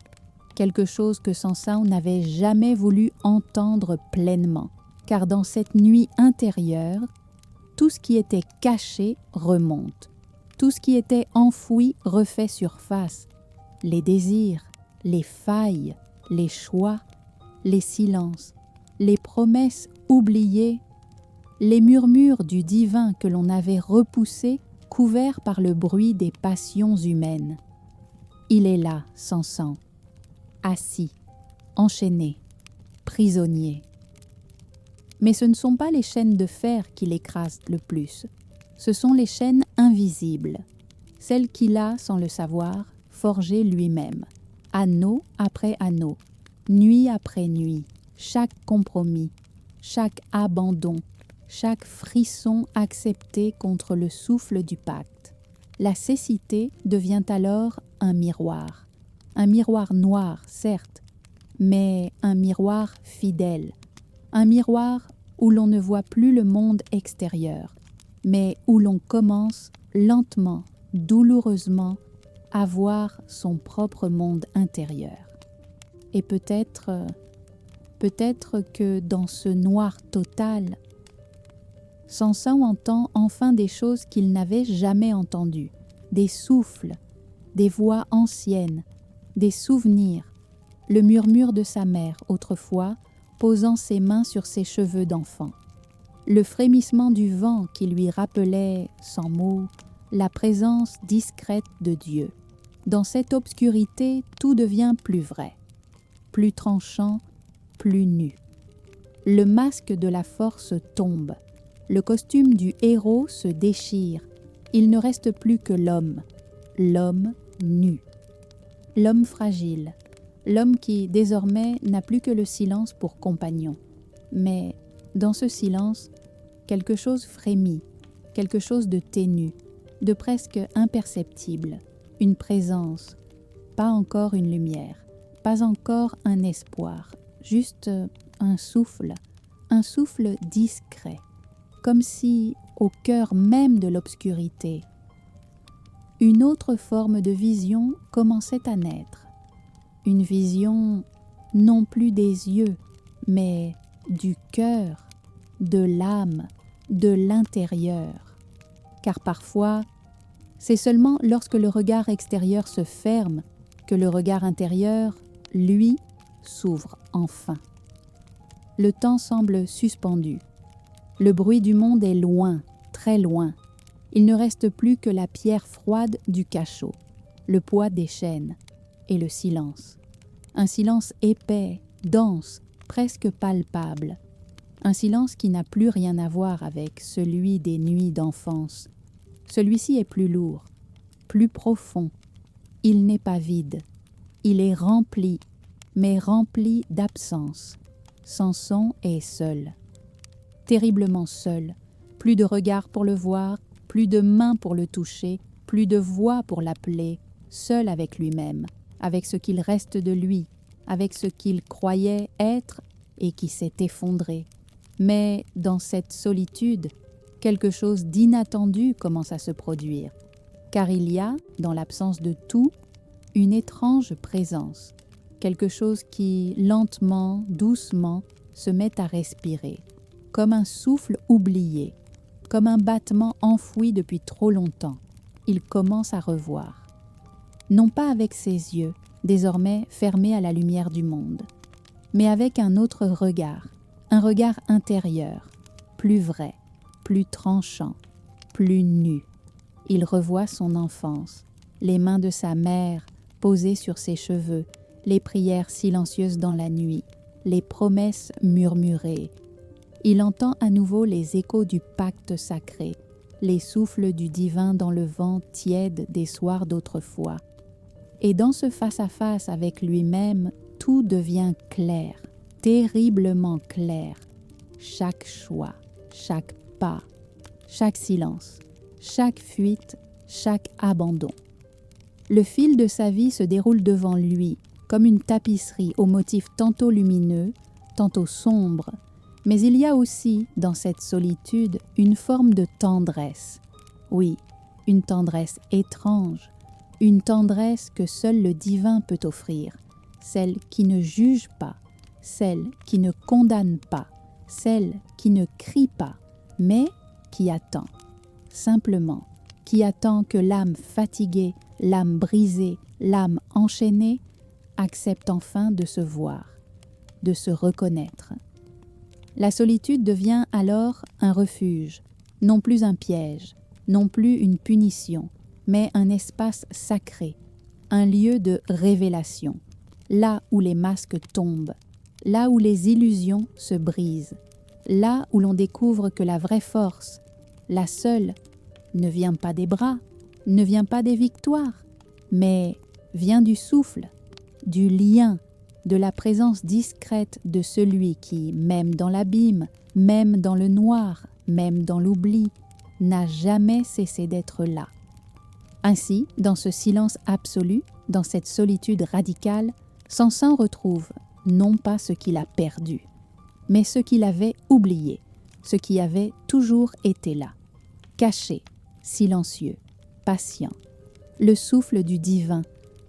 quelque chose que Sansao n'avait jamais voulu entendre pleinement, car dans cette nuit intérieure, tout ce qui était caché remonte, tout ce qui était enfoui refait surface, les désirs, les failles, les choix, les silences, les promesses oubliées, les murmures du divin que l'on avait repoussés, couverts par le bruit des passions humaines. Il est là, Sansao, assis, enchaîné, prisonnier. Mais ce ne sont pas les chaînes de fer qui l'écrasent le plus, ce sont les chaînes invisibles, celles qu'il a, sans le savoir, forgées lui-même, anneau après anneau, nuit après nuit, chaque compromis, chaque abandon, chaque frisson accepté contre le souffle du pacte. La cécité devient alors un miroir noir, certes, mais un miroir fidèle, un miroir où l'on ne voit plus le monde extérieur, mais où l'on commence lentement, douloureusement, à voir son propre monde intérieur. Et peut-être que dans ce noir total, Sansao entend enfin des choses qu'il n'avait jamais entendues, des souffles, des voix anciennes, des souvenirs, le murmure de sa mère autrefois, posant ses mains sur ses cheveux d'enfant, le frémissement du vent qui lui rappelait, sans mots, la présence discrète de Dieu. Dans cette obscurité, tout devient plus vrai, plus tranchant, plus nu. Le masque de la force tombe, le costume du héros se déchire, il ne reste plus que l'homme nu, l'homme fragile, l'homme qui, désormais, n'a plus que le silence pour compagnon. Mais, dans ce silence, quelque chose frémit, quelque chose de ténu, de presque imperceptible, une présence, pas encore une lumière, pas encore un espoir, juste un souffle discret, comme si, au cœur même de l'obscurité, une autre forme de vision commençait à naître. Une vision non plus des yeux, mais du cœur, de l'âme, de l'intérieur. Car parfois, c'est seulement lorsque le regard extérieur se ferme que le regard intérieur, lui, s'ouvre enfin. Le temps semble suspendu. Le bruit du monde est loin, très loin. Il ne reste plus que la pierre froide du cachot, le poids des chaînes et le silence. Un silence épais, dense, presque palpable. Un silence qui n'a plus rien à voir avec celui des nuits d'enfance. Celui-ci est plus lourd, plus profond. Il n'est pas vide. Il est rempli, mais rempli d'absence. Samson est seul. Terriblement seul. Plus de regard pour le voir, plus de main pour le toucher, plus de voix pour l'appeler, seul avec lui-même, avec ce qu'il reste de lui, avec ce qu'il croyait être et qui s'est effondré. Mais dans cette solitude, quelque chose d'inattendu commence à se produire, car il y a, dans l'absence de tout, une étrange présence, quelque chose qui, lentement, doucement, se met à respirer, comme un souffle oublié, comme un battement enfoui depuis trop longtemps. Il commence à revoir. Non pas avec ses yeux, désormais fermés à la lumière du monde, mais avec un autre regard, un regard intérieur, plus vrai, plus tranchant, plus nu. Il revoit son enfance, les mains de sa mère posées sur ses cheveux, les prières silencieuses dans la nuit, les promesses murmurées. Il entend à nouveau les échos du pacte sacré, les souffles du divin dans le vent tiède des soirs d'autrefois. Et dans ce face-à-face avec lui-même, tout devient clair, terriblement clair. Chaque choix, chaque pas, chaque silence, chaque fuite, chaque abandon. Le fil de sa vie se déroule devant lui, comme une tapisserie aux motifs tantôt lumineux, tantôt sombres, mais il y a aussi, dans cette solitude, une forme de tendresse. Oui, une tendresse étrange, une tendresse que seul le divin peut offrir, celle qui ne juge pas, celle qui ne condamne pas, celle qui ne crie pas, mais qui attend, simplement, qui attend que l'âme fatiguée, l'âme brisée, l'âme enchaînée accepte enfin de se voir, de se reconnaître. La solitude devient alors un refuge, non plus un piège, non plus une punition, mais un espace sacré, un lieu de révélation, là où les masques tombent, là où les illusions se brisent, là où l'on découvre que la vraie force, la seule, ne vient pas des bras, ne vient pas des victoires, mais vient du souffle, du lien, de la présence discrète de celui qui, même dans l'abîme, même dans le noir, même dans l'oubli, n'a jamais cessé d'être là. Ainsi, dans ce silence absolu, dans cette solitude radicale, Samson retrouve non pas ce qu'il a perdu, mais ce qu'il avait oublié, ce qui avait toujours été là, caché, silencieux, patient, le souffle du divin,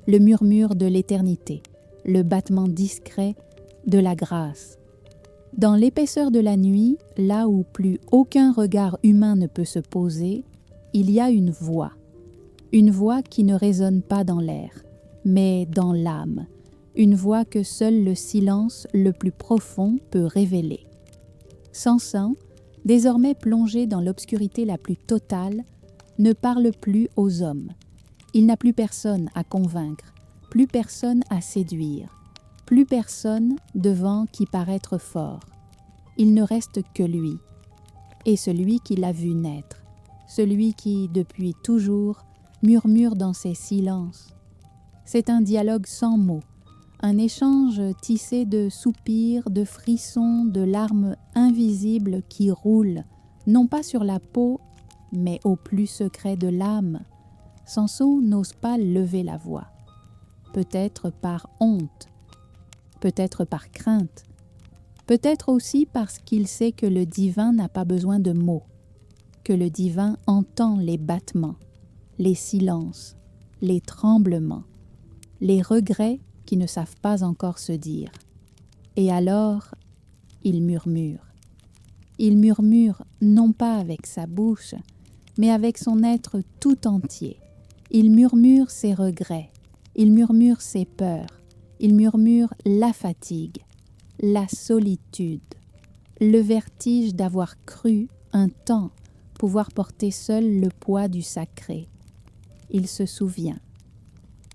le murmure de l'éternité, le battement discret de la grâce. Dans l'épaisseur de la nuit, là où plus aucun regard humain ne peut se poser, il y a une voix qui ne résonne pas dans l'air, mais dans l'âme, une voix que seul le silence le plus profond peut révéler. Samson, désormais plongé dans l'obscurité la plus totale, ne parle plus aux hommes. Il n'a plus personne à convaincre, plus personne à séduire, plus personne devant qui paraître fort. Il ne reste que lui, et celui qui l'a vu naître, celui qui, depuis toujours, murmure dans ses silences. C'est un dialogue sans mots, un échange tissé de soupirs, de frissons, de larmes invisibles qui roulent, non pas sur la peau, mais au plus secret de l'âme. Samson n'ose pas lever la voix, peut-être par honte, peut-être par crainte, peut-être aussi parce qu'il sait que le divin n'a pas besoin de mots, que le divin entend les battements, les silences, les tremblements, les regrets qui ne savent pas encore se dire. Et alors, il murmure. Il murmure non pas avec sa bouche, mais avec son être tout entier. Il murmure ses regrets, il murmure ses peurs, il murmure la fatigue, la solitude, le vertige d'avoir cru un temps pouvoir porter seul le poids du sacré. Il se souvient.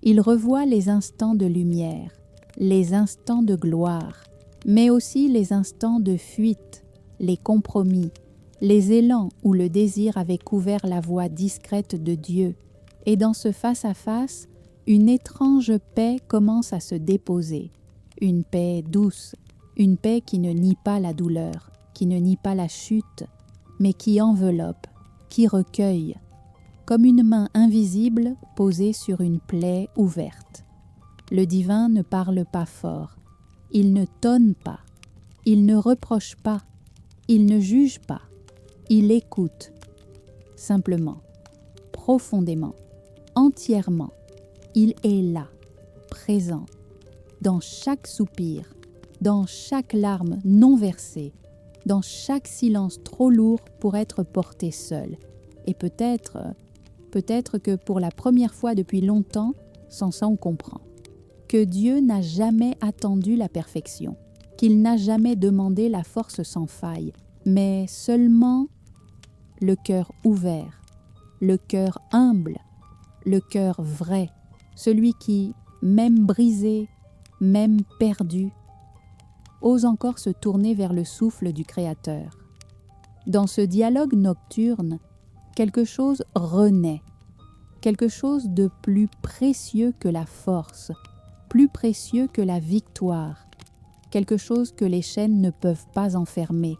Il revoit les instants de lumière, les instants de gloire, mais aussi les instants de fuite, les compromis, les élans où le désir avait couvert la voie discrète de Dieu, et dans ce face-à-face, une étrange paix commence à se déposer, une paix douce, une paix qui ne nie pas la douleur, qui ne nie pas la chute, mais qui enveloppe, qui recueille, comme une main invisible posée sur une plaie ouverte. Le divin ne parle pas fort, il ne tonne pas, il ne reproche pas, il ne juge pas, il écoute, simplement, profondément, entièrement. Il est là, présent, dans chaque soupir, dans chaque larme non versée, dans chaque silence trop lourd pour être porté seul. Et peut-être que pour la première fois depuis longtemps, Samson comprend que Dieu n'a jamais attendu la perfection, qu'il n'a jamais demandé la force sans faille, mais seulement le cœur ouvert, le cœur humble, le cœur vrai, celui qui, même brisé, même perdu, ose encore se tourner vers le souffle du Créateur. Dans ce dialogue nocturne, quelque chose renaît, quelque chose de plus précieux que la force, plus précieux que la victoire, quelque chose que les chaînes ne peuvent pas enfermer,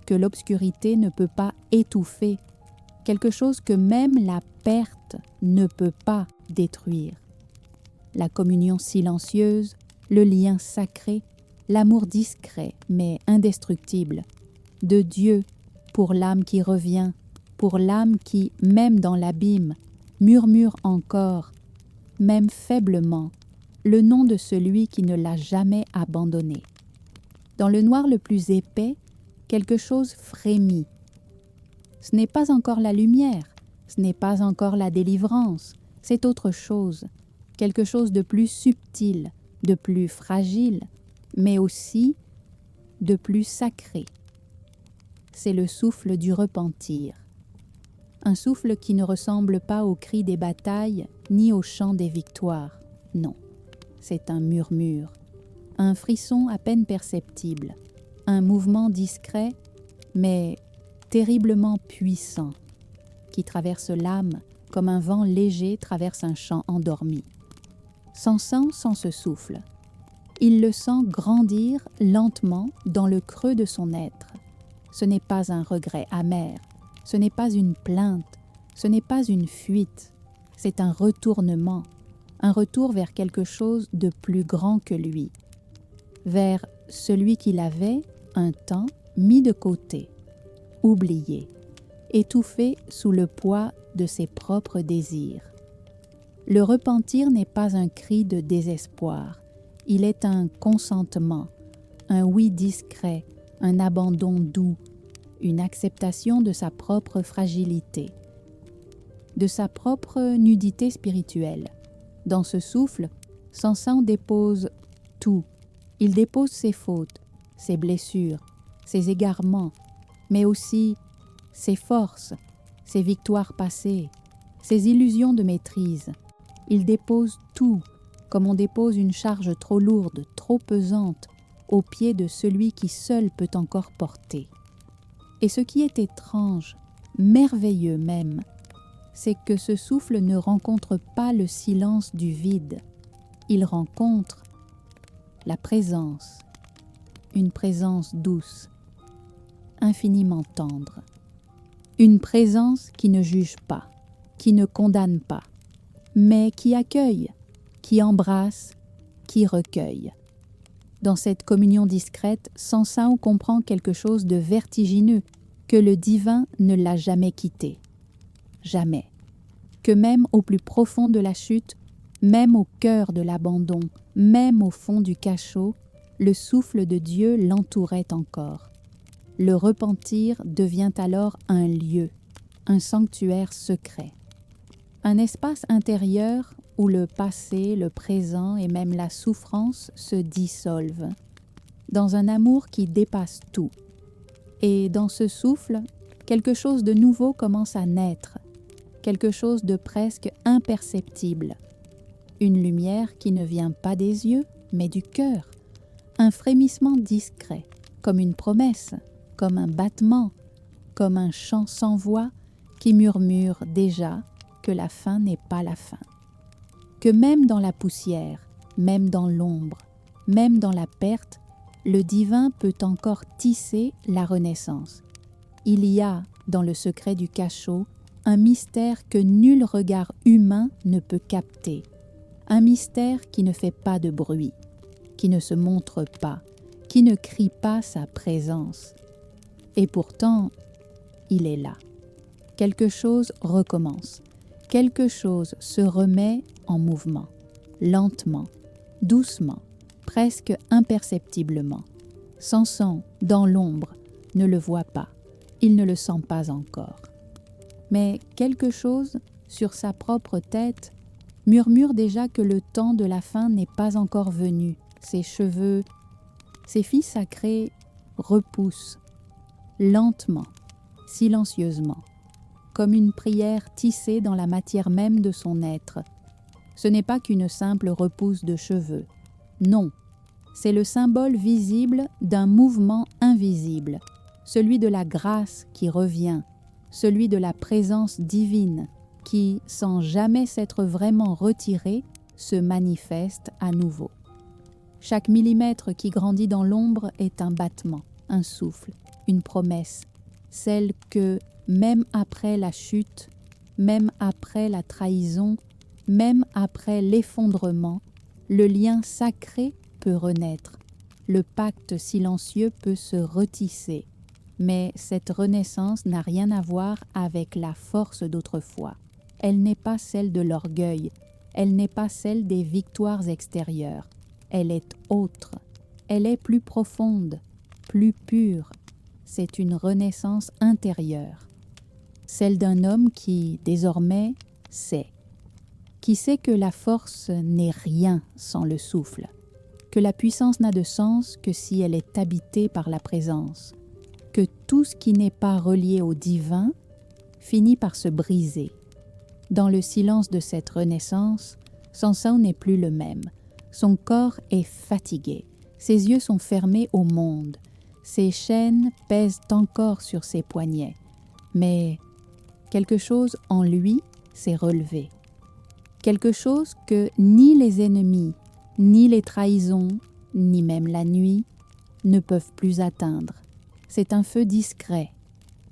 que l'obscurité ne peut pas étouffer, quelque chose que même la perte ne peut pas détruire. La communion silencieuse, le lien sacré, l'amour discret mais indestructible, de Dieu pour l'âme qui revient, pour l'âme qui, même dans l'abîme, murmure encore, même faiblement, le nom de celui qui ne l'a jamais abandonné. Dans le noir le plus épais, quelque chose frémit. Ce n'est pas encore la lumière, ce n'est pas encore la délivrance, c'est autre chose, quelque chose de plus subtil, de plus fragile, mais aussi de plus sacré. C'est le souffle du repentir. Un souffle qui ne ressemble pas au cri des batailles ni au chant des victoires. Non, c'est un murmure, un frisson à peine perceptible, un mouvement discret mais terriblement puissant qui traverse l'âme comme un vent léger traverse un champ endormi. Samson sent ce souffle. Il le sent grandir lentement dans le creux de son être. Ce n'est pas un regret amer, ce n'est pas une plainte, ce n'est pas une fuite, c'est un retournement, un retour vers quelque chose de plus grand que lui, vers celui qu'il avait, un temps, mis de côté, oublié, étouffé sous le poids de ses propres désirs. Le repentir n'est pas un cri de désespoir, il est un consentement, un oui discret, un abandon doux, une acceptation de sa propre fragilité, de sa propre nudité spirituelle. Dans ce souffle, Samson dépose tout. Il dépose ses fautes, ses blessures, ses égarements, mais aussi ses forces, ses victoires passées, ses illusions de maîtrise. Il dépose tout, comme on dépose une charge trop lourde, trop pesante, aux pieds de celui qui seul peut encore porter. Et ce qui est étrange, merveilleux même, c'est que ce souffle ne rencontre pas le silence du vide. Il rencontre la présence, une présence douce, infiniment tendre. Une présence qui ne juge pas, qui ne condamne pas, mais qui accueille, qui embrasse, qui recueille. Dans cette communion discrète, Samson comprend quelque chose de vertigineux, que le divin ne l'a jamais quitté. Jamais. Que même au plus profond de la chute, même au cœur de l'abandon, même au fond du cachot, le souffle de Dieu l'entourait encore. Le repentir devient alors un lieu, un sanctuaire secret. Un espace intérieur où le passé, le présent et même la souffrance se dissolvent, dans un amour qui dépasse tout. Et dans ce souffle, quelque chose de nouveau commence à naître, quelque chose de presque imperceptible. Une lumière qui ne vient pas des yeux, mais du cœur. Un frémissement discret, comme une promesse, comme un battement, comme un chant sans voix qui murmure déjà que la fin n'est pas la fin. Que même dans la poussière, même dans l'ombre, même dans la perte, le divin peut encore tisser la renaissance. Il y a, dans le secret du cachot, un mystère que nul regard humain ne peut capter. Un mystère qui ne fait pas de bruit, qui ne se montre pas, qui ne crie pas sa présence. Et pourtant, il est là. Quelque chose recommence. Quelque chose se remet en mouvement, lentement, doucement, presque imperceptiblement. Samson, dans l'ombre, ne le voit pas, il ne le sent pas encore. Mais quelque chose, sur sa propre tête, murmure déjà que le temps de la fin n'est pas encore venu. Ses cheveux, ses filles sacrées repoussent, lentement, silencieusement, comme une prière tissée dans la matière même de son être. Ce n'est pas qu'une simple repousse de cheveux. Non, c'est le symbole visible d'un mouvement invisible, celui de la grâce qui revient, celui de la présence divine qui, sans jamais s'être vraiment retirée, se manifeste à nouveau. Chaque millimètre qui grandit dans l'ombre est un battement, un souffle, une promesse, celle que même après la chute, même après la trahison, même après l'effondrement, le lien sacré peut renaître, le pacte silencieux peut se retisser. Mais cette renaissance n'a rien à voir avec la force d'autrefois. Elle n'est pas celle de l'orgueil, elle n'est pas celle des victoires extérieures. Elle est autre, elle est plus profonde, plus pure. C'est une renaissance intérieure. Celle d'un homme qui, désormais, sait. Qui sait que la force n'est rien sans le souffle, que la puissance n'a de sens que si elle est habitée par la présence, que tout ce qui n'est pas relié au divin finit par se briser. Dans le silence de cette renaissance, Samson n'est plus le même. Son corps est fatigué, ses yeux sont fermés au monde, ses chaînes pèsent encore sur ses poignets, mais quelque chose en lui s'est relevé. Quelque chose que ni les ennemis, ni les trahisons, ni même la nuit ne peuvent plus atteindre. C'est un feu discret,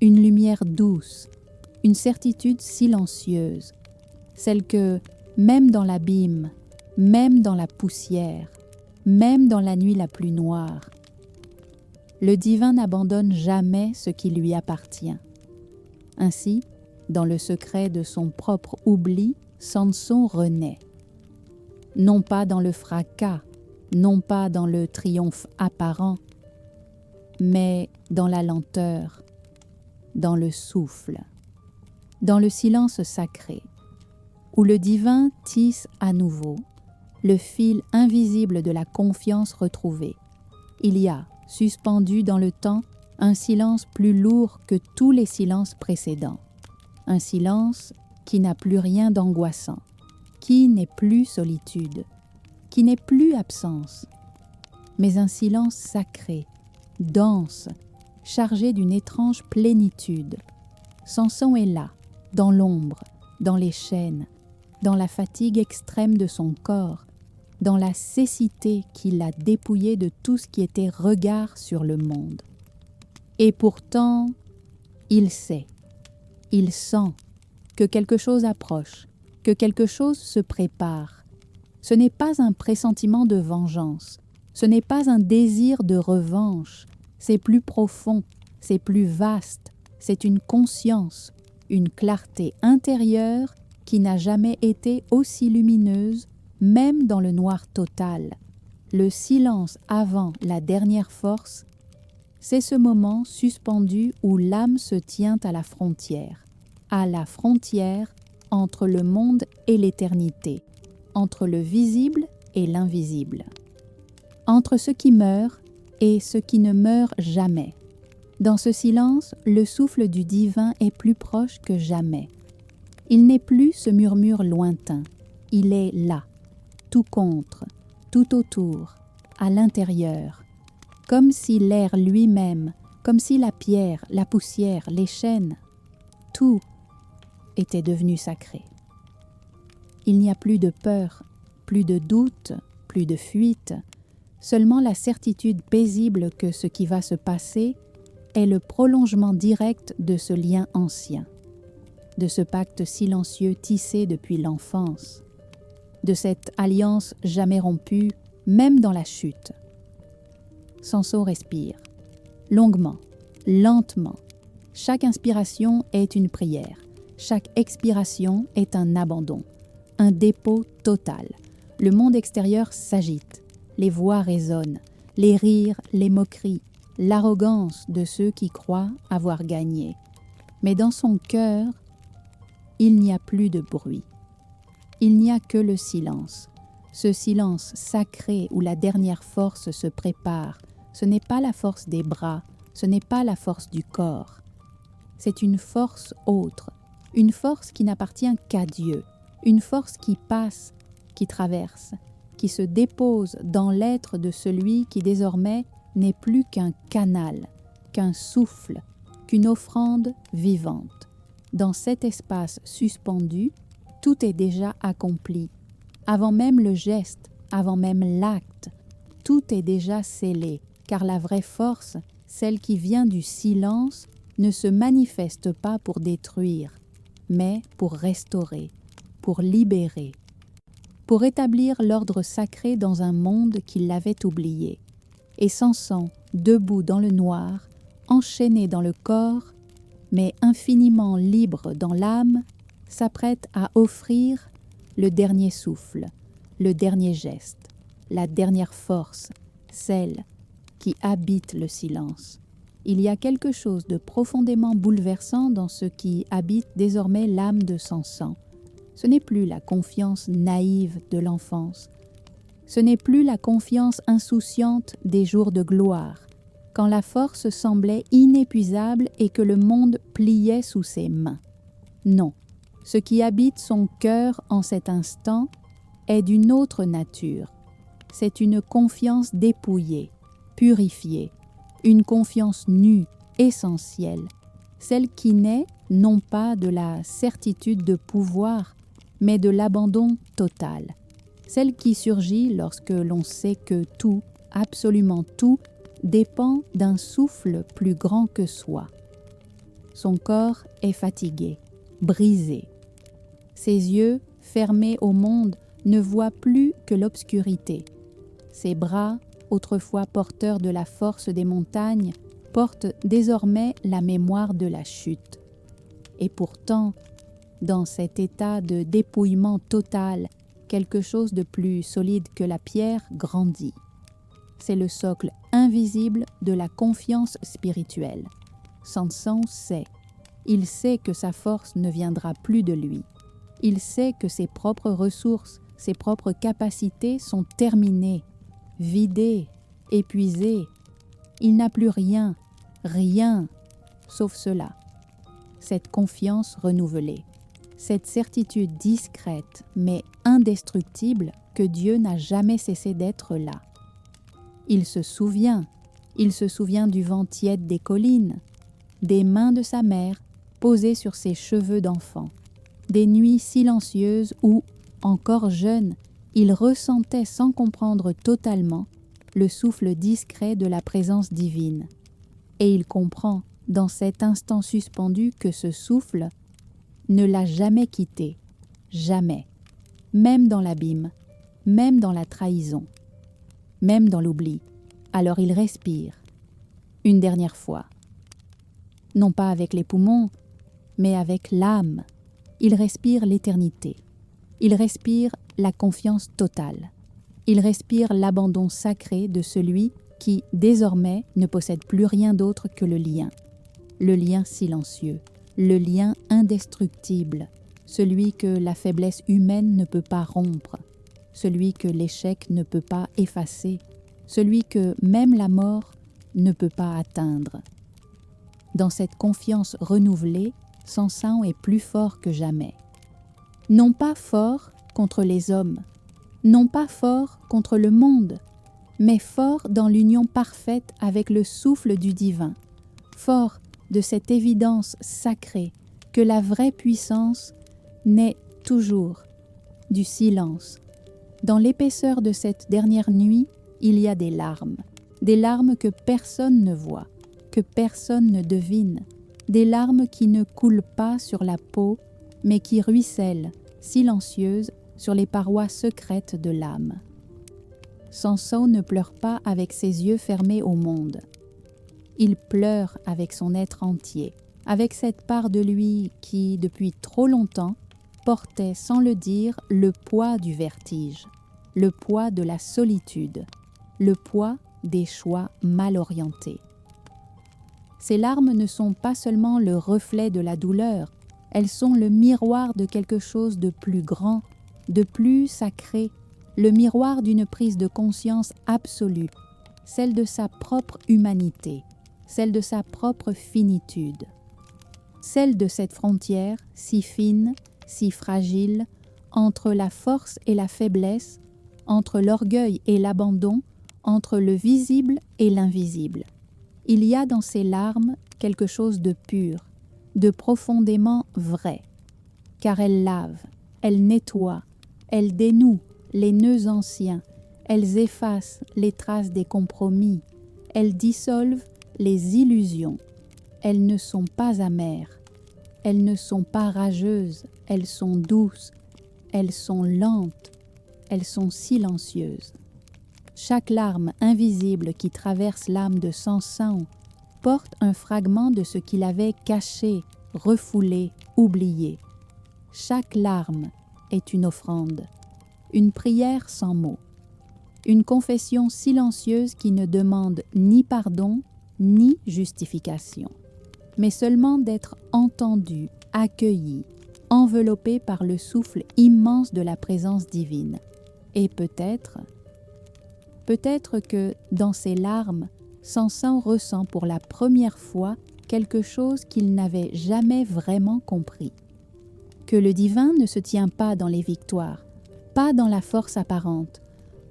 une lumière douce, une certitude silencieuse, celle que, même dans l'abîme, même dans la poussière, même dans la nuit la plus noire, le divin n'abandonne jamais ce qui lui appartient. Ainsi, dans le secret de son propre oubli, Samson renaît. Non pas dans le fracas, non pas dans le triomphe apparent, mais dans la lenteur, dans le souffle, dans le silence sacré, où le divin tisse à nouveau le fil invisible de la confiance retrouvée. Il y a, suspendu dans le temps, un silence plus lourd que tous les silences précédents, un silence qui n'a plus rien d'angoissant, qui n'est plus solitude, qui n'est plus absence, mais un silence sacré, dense, chargé d'une étrange plénitude. Samson est là, dans l'ombre, dans les chaînes, dans la fatigue extrême de son corps, dans la cécité qui l'a dépouillé de tout ce qui était regard sur le monde. Et pourtant, il sait, il sent que quelque chose approche, que quelque chose se prépare. Ce n'est pas un pressentiment de vengeance, ce n'est pas un désir de revanche, c'est plus profond, c'est plus vaste, c'est une conscience, une clarté intérieure qui n'a jamais été aussi lumineuse, même dans le noir total. Le silence avant la dernière force, c'est ce moment suspendu où l'âme se tient à la frontière entre le monde et l'éternité, entre le visible et l'invisible, entre ce qui meurt et ce qui ne meurt jamais. Dans ce silence, le souffle du divin est plus proche que jamais. Il n'est plus ce murmure lointain, il est là, tout contre, tout autour, à l'intérieur, comme si l'air lui-même, comme si la pierre, la poussière, les chaînes, tout était devenu sacré. Il n'y a plus de peur, plus de doute, plus de fuite, seulement la certitude paisible que ce qui va se passer est le prolongement direct de ce lien ancien, de ce pacte silencieux tissé depuis l'enfance, de cette alliance jamais rompue, même dans la chute. Samson respire, longuement, lentement. Chaque inspiration est une prière, chaque expiration est un abandon, un dépôt total. Le monde extérieur s'agite, les voix résonnent, les rires, les moqueries, l'arrogance de ceux qui croient avoir gagné. Mais dans son cœur, il n'y a plus de bruit. Il n'y a que le silence. Ce silence sacré où la dernière force se prépare, ce n'est pas la force des bras, ce n'est pas la force du corps. C'est une force autre, une force qui n'appartient qu'à Dieu, une force qui passe, qui traverse, qui se dépose dans l'être de celui qui désormais n'est plus qu'un canal, qu'un souffle, qu'une offrande vivante. Dans cet espace suspendu, tout est déjà accompli. Avant même le geste, avant même l'acte, tout est déjà scellé, car la vraie force, celle qui vient du silence, ne se manifeste pas pour détruire, mais pour restaurer, pour libérer, pour établir l'ordre sacré dans un monde qui l'avait oublié. Et Samson, debout dans le noir, enchaîné dans le corps, mais infiniment libre dans l'âme, s'apprête à offrir le dernier souffle, le dernier geste, la dernière force, celle qui habite le silence. Il y a quelque chose de profondément bouleversant dans ce qui habite désormais l'âme de Samson. Ce n'est plus la confiance naïve de l'enfance. Ce n'est plus la confiance insouciante des jours de gloire, quand la force semblait inépuisable et que le monde pliait sous ses mains. Non, ce qui habite son cœur en cet instant est d'une autre nature. C'est une confiance dépouillée, purifiée, une confiance nue, essentielle, celle qui naît non pas de la certitude de pouvoir, mais de l'abandon total, celle qui surgit lorsque l'on sait que tout, absolument tout, dépend d'un souffle plus grand que soi. Son corps est fatigué, brisé. Ses yeux, fermés au monde, ne voient plus que l'obscurité. Ses bras, autrefois porteurs de la force des montagnes, portent désormais la mémoire de la chute. Et pourtant, dans cet état de dépouillement total, quelque chose de plus solide que la pierre grandit. C'est le socle invisible de la confiance spirituelle. Samson sait. Il sait que sa force ne viendra plus de lui. Il sait que ses propres ressources, ses propres capacités sont terminées, vidées, épuisées. Il n'a plus rien, rien, sauf cela. Cette confiance renouvelée, cette certitude discrète mais indestructible que Dieu n'a jamais cessé d'être là. Il se souvient du vent tiède des collines, des mains de sa mère posées sur ses cheveux d'enfant, des nuits silencieuses où, encore jeune, il ressentait sans comprendre totalement le souffle discret de la présence divine. Et il comprend, dans cet instant suspendu, que ce souffle ne l'a jamais quitté, jamais, même dans l'abîme, même dans la trahison, même dans l'oubli. Alors il respire, une dernière fois. Non pas avec les poumons, mais avec l'âme. Il respire l'éternité. Il respire la confiance totale. Il respire l'abandon sacré de celui qui, désormais, ne possède plus rien d'autre que le lien silencieux, le lien indestructible, celui que la faiblesse humaine ne peut pas rompre, celui que l'échec ne peut pas effacer, celui que même la mort ne peut pas atteindre. Dans cette confiance renouvelée, Samson est plus fort que jamais. Non pas fort contre les hommes, non pas fort contre le monde, mais fort dans l'union parfaite avec le souffle du divin, fort de cette évidence sacrée que la vraie puissance naît toujours du silence. Dans l'épaisseur de cette dernière nuit, il y a des larmes que personne ne voit, que personne ne devine, des larmes qui ne coulent pas sur la peau, mais qui ruissellent, silencieuses, sur les parois secrètes de l'âme. Samson ne pleure pas avec ses yeux fermés au monde. Il pleure avec son être entier, avec cette part de lui qui, depuis trop longtemps, portait sans le dire le poids du vertige, le poids de la solitude, le poids des choix mal orientés. Ces larmes ne sont pas seulement le reflet de la douleur, elles sont le miroir de quelque chose de plus grand, de plus sacré, le miroir d'une prise de conscience absolue, celle de sa propre humanité, celle de sa propre finitude, celle de cette frontière si fine, si fragile, entre la force et la faiblesse, entre l'orgueil et l'abandon, entre le visible et l'invisible. Il y a dans ces larmes quelque chose de pur, de profondément vrai, car elles lavent, elles nettoient, elles dénouent les nœuds anciens, elles effacent les traces des compromis, elles dissolvent les illusions. elles ne sont pas amères, elles ne sont pas rageuses, elles sont douces, elles sont lentes, elles sont silencieuses. Chaque larme invisible qui traverse l'âme de Samson porte un fragment de ce qu'il avait caché, refoulé, oublié. Chaque larme est une offrande, une prière sans mots, une confession silencieuse qui ne demande ni pardon ni justification, mais seulement d'être entendue, accueillie, enveloppée par le souffle immense de la présence divine. Et peut-être que dans ces larmes, Samson ressent pour la première fois quelque chose qu'il n'avait jamais vraiment compris. Que le divin ne se tient pas dans les victoires, pas dans la force apparente,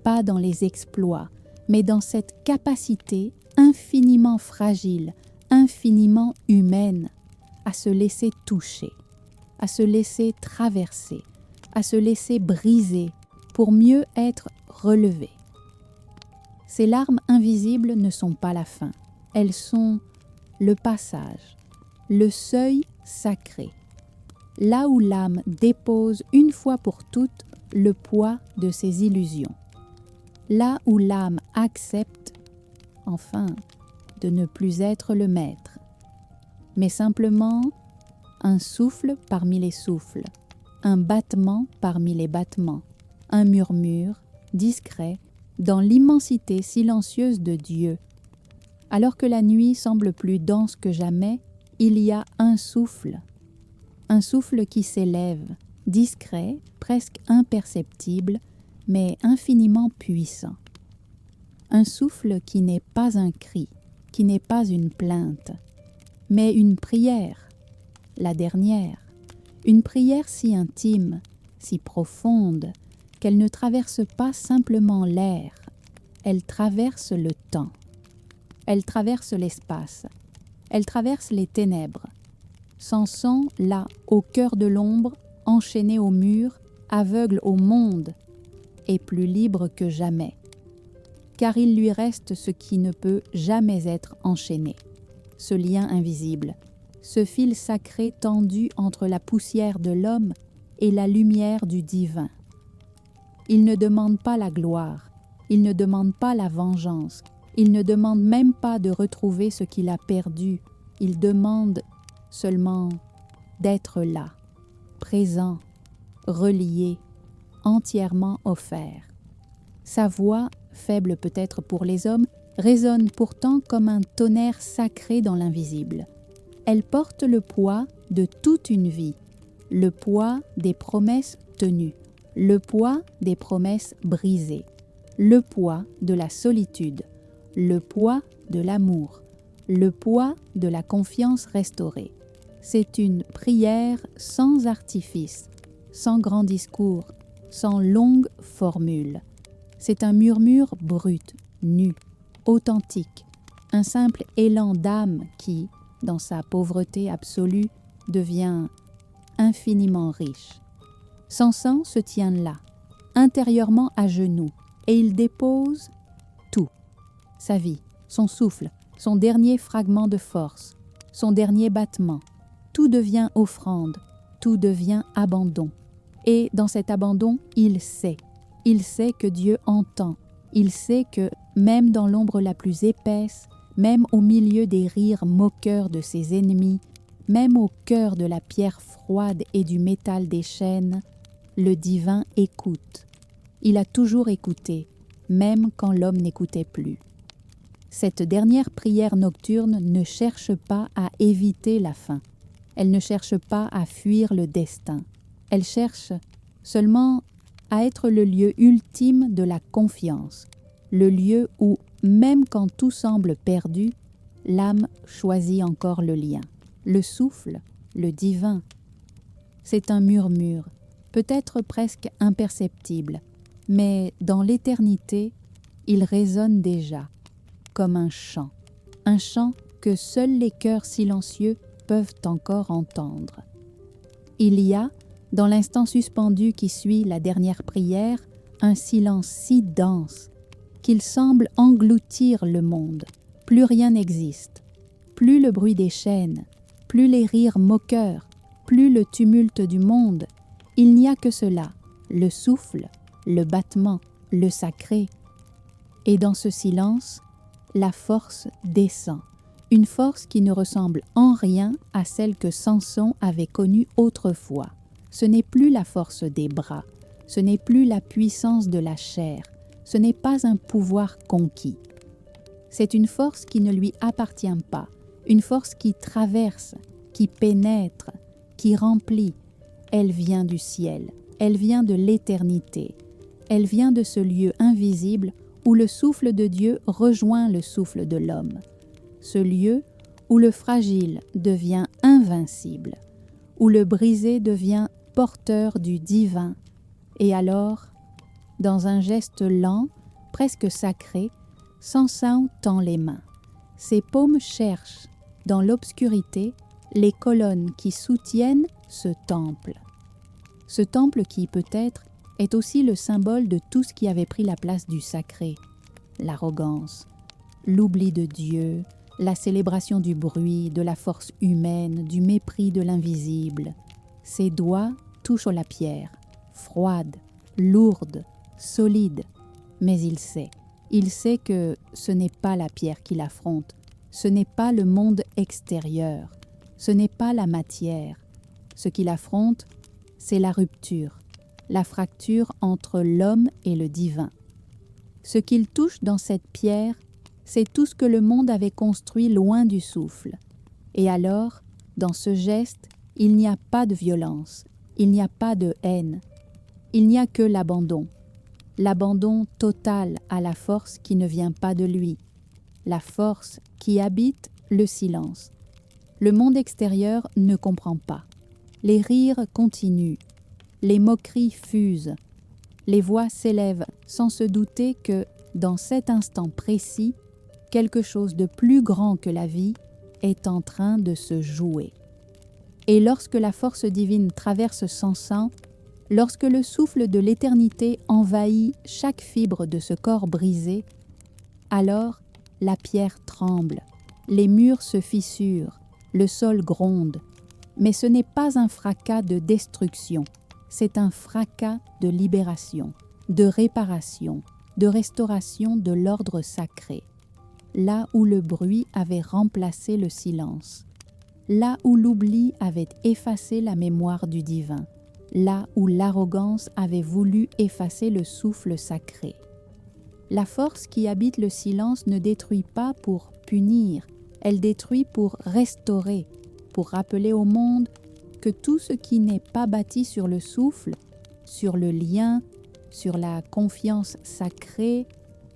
pas dans les exploits, mais dans cette capacité infiniment fragile, infiniment humaine, à se laisser toucher, à se laisser traverser, à se laisser briser pour mieux être relevé. Ces larmes invisibles ne sont pas la fin, elles sont le passage, le seuil sacré, là où l'âme dépose une fois pour toutes le poids de ses illusions, là où l'âme accepte, enfin, de ne plus être le maître, mais simplement un souffle parmi les souffles, un battement parmi les battements, un murmure discret dans l'immensité silencieuse de Dieu. Alors que la nuit semble plus dense que jamais, il y a un souffle qui s'élève, discret, presque imperceptible, mais infiniment puissant. Un souffle qui n'est pas un cri, qui n'est pas une plainte, mais une prière, la dernière, une prière si intime, si profonde, qu'elle ne traverse pas simplement l'air, elle traverse le temps, elle traverse l'espace, elle traverse les ténèbres. Samson, là, au cœur de l'ombre, enchaîné au mur, aveugle au monde, est plus libre que jamais, car il lui reste ce qui ne peut jamais être enchaîné, ce lien invisible, ce fil sacré tendu entre la poussière de l'homme et la lumière du divin. Il ne demande pas la gloire, il ne demande pas la vengeance, il ne demande même pas de retrouver ce qu'il a perdu, il demande seulement d'être là, présent, relié, entièrement offert. Sa voix, faible peut-être pour les hommes, résonne pourtant comme un tonnerre sacré dans l'invisible. Elle porte le poids de toute une vie, le poids des promesses tenues, le poids des promesses brisées, le poids de la solitude, le poids de l'amour, le poids de la confiance restaurée. C'est une prière sans artifice, sans grand discours, sans longue formule. C'est un murmure brut, nu, authentique, un simple élan d'âme qui, dans sa pauvreté absolue, devient infiniment riche. Samson se tient là, intérieurement à genoux, et il dépose tout. Sa vie, son souffle, son dernier fragment de force, son dernier battement. Tout devient offrande, tout devient abandon. Et dans cet abandon, il sait que Dieu entend, il sait que même dans l'ombre la plus épaisse, même au milieu des rires moqueurs de ses ennemis, même au cœur de la pierre froide et du métal des chaînes, le divin écoute. Il a toujours écouté, même quand l'homme n'écoutait plus. Cette dernière prière nocturne ne cherche pas à éviter la fin. Elle ne cherche pas à fuir le destin. Elle cherche seulement à être le lieu ultime de la confiance, le lieu où, même quand tout semble perdu, l'âme choisit encore le lien, le souffle, le divin. C'est un murmure, peut-être presque imperceptible, mais dans l'éternité, il résonne déjà, comme un chant que seuls les cœurs silencieux peuvent encore entendre. Il y a, dans l'instant suspendu qui suit la dernière prière, un silence si dense qu'il semble engloutir le monde. Plus rien n'existe, plus le bruit des chaînes, plus les rires moqueurs, plus le tumulte du monde. Il n'y a que cela, le souffle, le battement, le sacré. Et dans ce silence, la force descend, une force qui ne ressemble en rien à celle que Samson avait connue autrefois. Ce n'est plus la force des bras, ce n'est plus la puissance de la chair, ce n'est pas un pouvoir conquis. C'est une force qui ne lui appartient pas, une force qui traverse, qui pénètre, qui remplit. Elle vient du ciel, elle vient de l'éternité, elle vient de ce lieu invisible où le souffle de Dieu rejoint le souffle de l'homme, ce lieu où le fragile devient invincible, où le brisé devient porteur du divin, et alors, dans un geste lent, presque sacré, Samson tend les mains. Ses paumes cherchent, dans l'obscurité, les colonnes qui soutiennent ce temple. Ce temple qui, peut-être, est aussi le symbole de tout ce qui avait pris la place du sacré. L'arrogance, l'oubli de Dieu, la célébration du bruit, de la force humaine, du mépris de l'invisible. Ses doigts touchent la pierre, froide, lourde, solide, mais il sait que ce n'est pas la pierre qu'il affronte, ce n'est pas le monde extérieur, ce n'est pas la matière. Ce qu'il affronte, c'est la rupture, la fracture entre l'homme et le divin. Ce qu'il touche dans cette pierre, c'est tout ce que le monde avait construit loin du souffle. Et alors, dans ce geste, il n'y a pas de violence, il n'y a pas de haine, il n'y a que l'abandon total à la force qui ne vient pas de lui, la force qui habite le silence. Le monde extérieur ne comprend pas. Les rires continuent, les moqueries fusent, les voix s'élèvent sans se douter que, dans cet instant précis, quelque chose de plus grand que la vie est en train de se jouer. Et lorsque la force divine traverse Samson, lorsque le souffle de l'éternité envahit chaque fibre de ce corps brisé, alors la pierre tremble, les murs se fissurent, le sol gronde. Mais ce n'est pas un fracas de destruction, c'est un fracas de libération, de réparation, de restauration de l'ordre sacré. Là où le bruit avait remplacé le silence, là où l'oubli avait effacé la mémoire du divin, là où l'arrogance avait voulu effacer le souffle sacré. La force qui habite le silence ne détruit pas pour punir, elle détruit pour restaurer, pour rappeler au monde que tout ce qui n'est pas bâti sur le souffle, sur le lien, sur la confiance sacrée,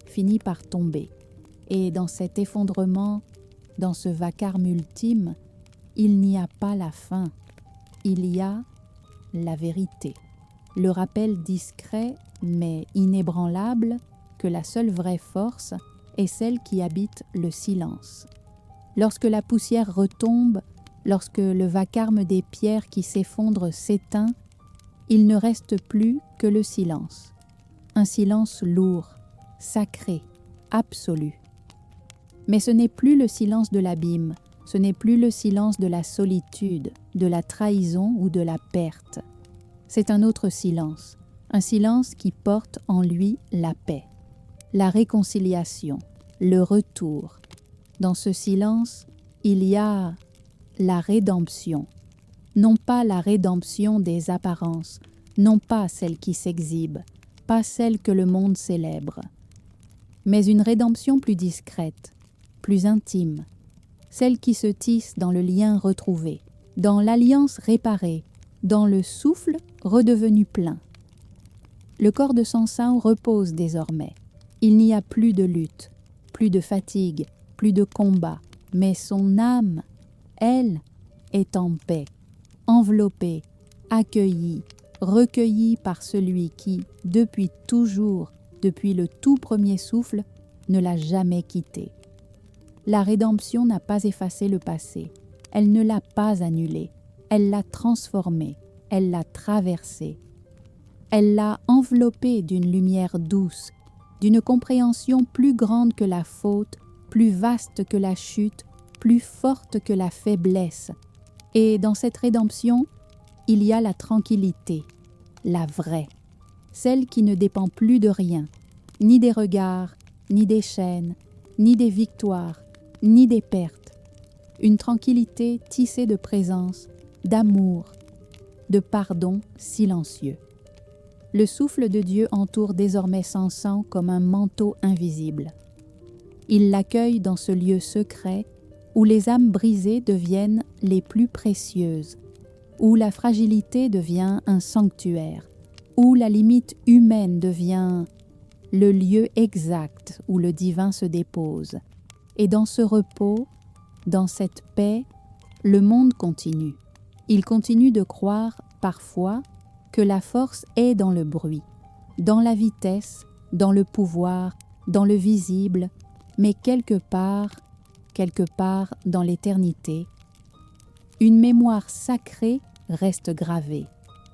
finit par tomber. Et dans cet effondrement, dans ce vacarme ultime, il n'y a pas la fin, il y a la vérité. Le rappel discret mais inébranlable que la seule vraie force est celle qui habite le silence. Lorsque la poussière retombe, lorsque le vacarme des pierres qui s'effondrent s'éteint, il ne reste plus que le silence. Un silence lourd, sacré, absolu. Mais ce n'est plus le silence de l'abîme, ce n'est plus le silence de la solitude, de la trahison ou de la perte. C'est un autre silence, un silence qui porte en lui la paix, la réconciliation, le retour. Dans ce silence, il y a la rédemption, non pas la rédemption des apparences, non pas celle qui s'exhibe, pas celle que le monde célèbre, mais une rédemption plus discrète, plus intime, celle qui se tisse dans le lien retrouvé, dans l'alliance réparée, dans le souffle redevenu plein. Le corps de Samson repose désormais. Il n'y a plus de lutte, plus de fatigue, plus de combat, mais son âme, elle, est en paix, enveloppée, accueillie, recueillie par celui qui, depuis toujours, depuis le tout premier souffle, ne l'a jamais quittée. La rédemption n'a pas effacé le passé, elle ne l'a pas annulé, elle l'a transformé, elle l'a traversé. Elle l'a enveloppé d'une lumière douce, d'une compréhension plus grande que la faute, plus vaste que la chute, plus forte que la faiblesse. Et dans cette rédemption, il y a la tranquillité, la vraie, celle qui ne dépend plus de rien, ni des regards, ni des chaînes, ni des victoires, ni des pertes. Une tranquillité tissée de présence, d'amour, de pardon silencieux. Le souffle de Dieu entoure désormais Samson comme un manteau invisible. Il l'accueille dans ce lieu secret où les âmes brisées deviennent les plus précieuses, où la fragilité devient un sanctuaire, où la limite humaine devient le lieu exact où le divin se dépose. Et dans ce repos, dans cette paix, le monde continue. Il continue de croire, parfois, que la force est dans le bruit, dans la vitesse, dans le pouvoir, dans le visible, mais quelque part dans l'éternité, une mémoire sacrée reste gravée,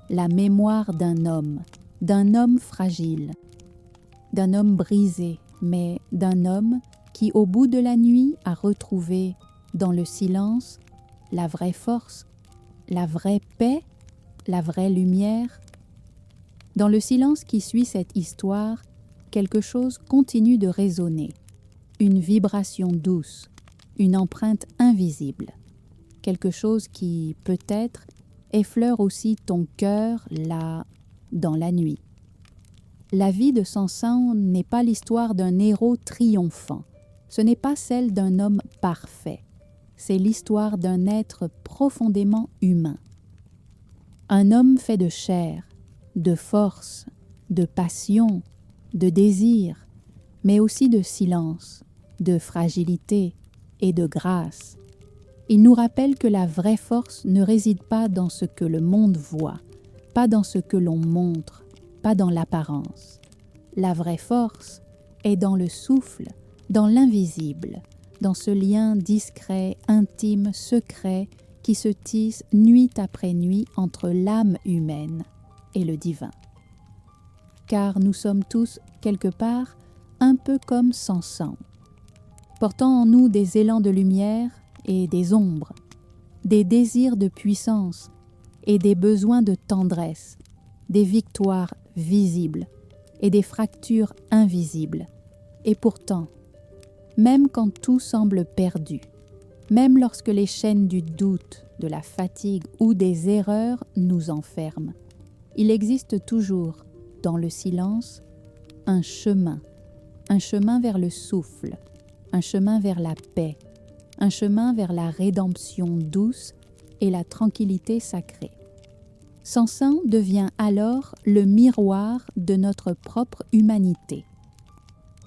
la mémoire d'un homme fragile, d'un homme brisé, mais d'un homme qui, au bout de la nuit, a retrouvé, dans le silence, la vraie force, la vraie paix, la vraie lumière. Dans le silence qui suit cette histoire, quelque chose continue de résonner, une vibration douce, une empreinte invisible, quelque chose qui, peut-être, effleure aussi ton cœur là, dans la nuit. La vie de Samson n'est pas l'histoire d'un héros triomphant, ce n'est pas celle d'un homme parfait, c'est l'histoire d'un être profondément humain. Un homme fait de chair, de force, de passion, de désir, mais aussi de silence, de fragilité et de grâce. Il nous rappelle que la vraie force ne réside pas dans ce que le monde voit, pas dans ce que l'on montre, pas dans l'apparence. La vraie force est dans le souffle, dans l'invisible, dans ce lien discret, intime, secret qui se tisse nuit après nuit entre l'âme humaine et le divin. Car nous sommes tous, quelque part, un peu comme Samson, portant en nous des élans de lumière et des ombres, des désirs de puissance et des besoins de tendresse, des victoires visibles et des fractures invisibles. Et pourtant, même quand tout semble perdu, même lorsque les chaînes du doute, de la fatigue ou des erreurs nous enferment, il existe toujours, dans le silence, un chemin vers le souffle, un chemin vers la paix, un chemin vers la rédemption douce et la tranquillité sacrée. Samson devient alors le miroir de notre propre humanité,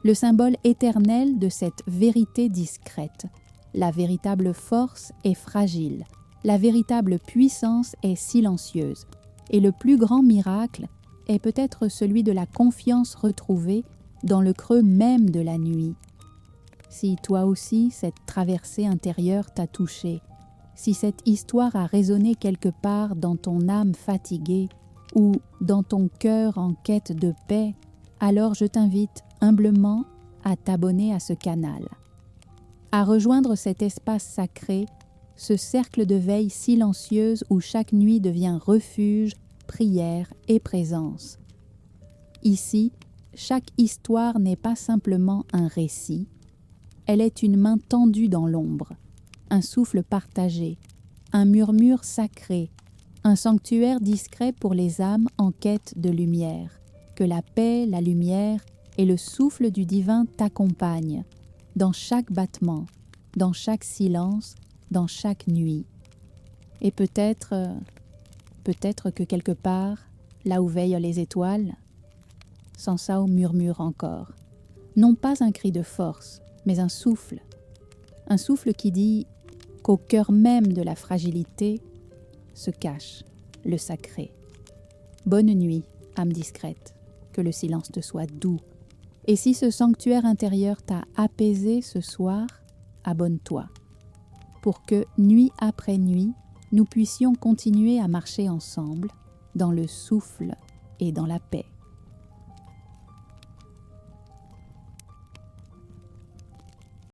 le symbole éternel de cette vérité discrète. La véritable force est fragile, la véritable puissance est silencieuse, et le plus grand miracle est peut-être celui de la confiance retrouvée dans le creux même de la nuit. Si toi aussi cette traversée intérieure t'a touché, si cette histoire a résonné quelque part dans ton âme fatiguée ou dans ton cœur en quête de paix, alors je t'invite humblement à t'abonner à ce canal, à rejoindre cet espace sacré, ce cercle de veille silencieuse où chaque nuit devient refuge, prière et présence. Ici, chaque histoire n'est pas simplement un récit, elle est une main tendue dans l'ombre, un souffle partagé, un murmure sacré, un sanctuaire discret pour les âmes en quête de lumière. Que la paix, la lumière et le souffle du divin t'accompagnent dans chaque battement, dans chaque silence, dans chaque nuit. Et peut-être que quelque part, là où veillent les étoiles, Samson murmure encore, non pas un cri de force, mais un souffle qui dit qu'au cœur même de la fragilité se cache le sacré. Bonne nuit, âme discrète, que le silence te soit doux. Et si ce sanctuaire intérieur t'a apaisé ce soir, abonne-toi, pour que, nuit après nuit, nous puissions continuer à marcher ensemble dans le souffle et dans la paix.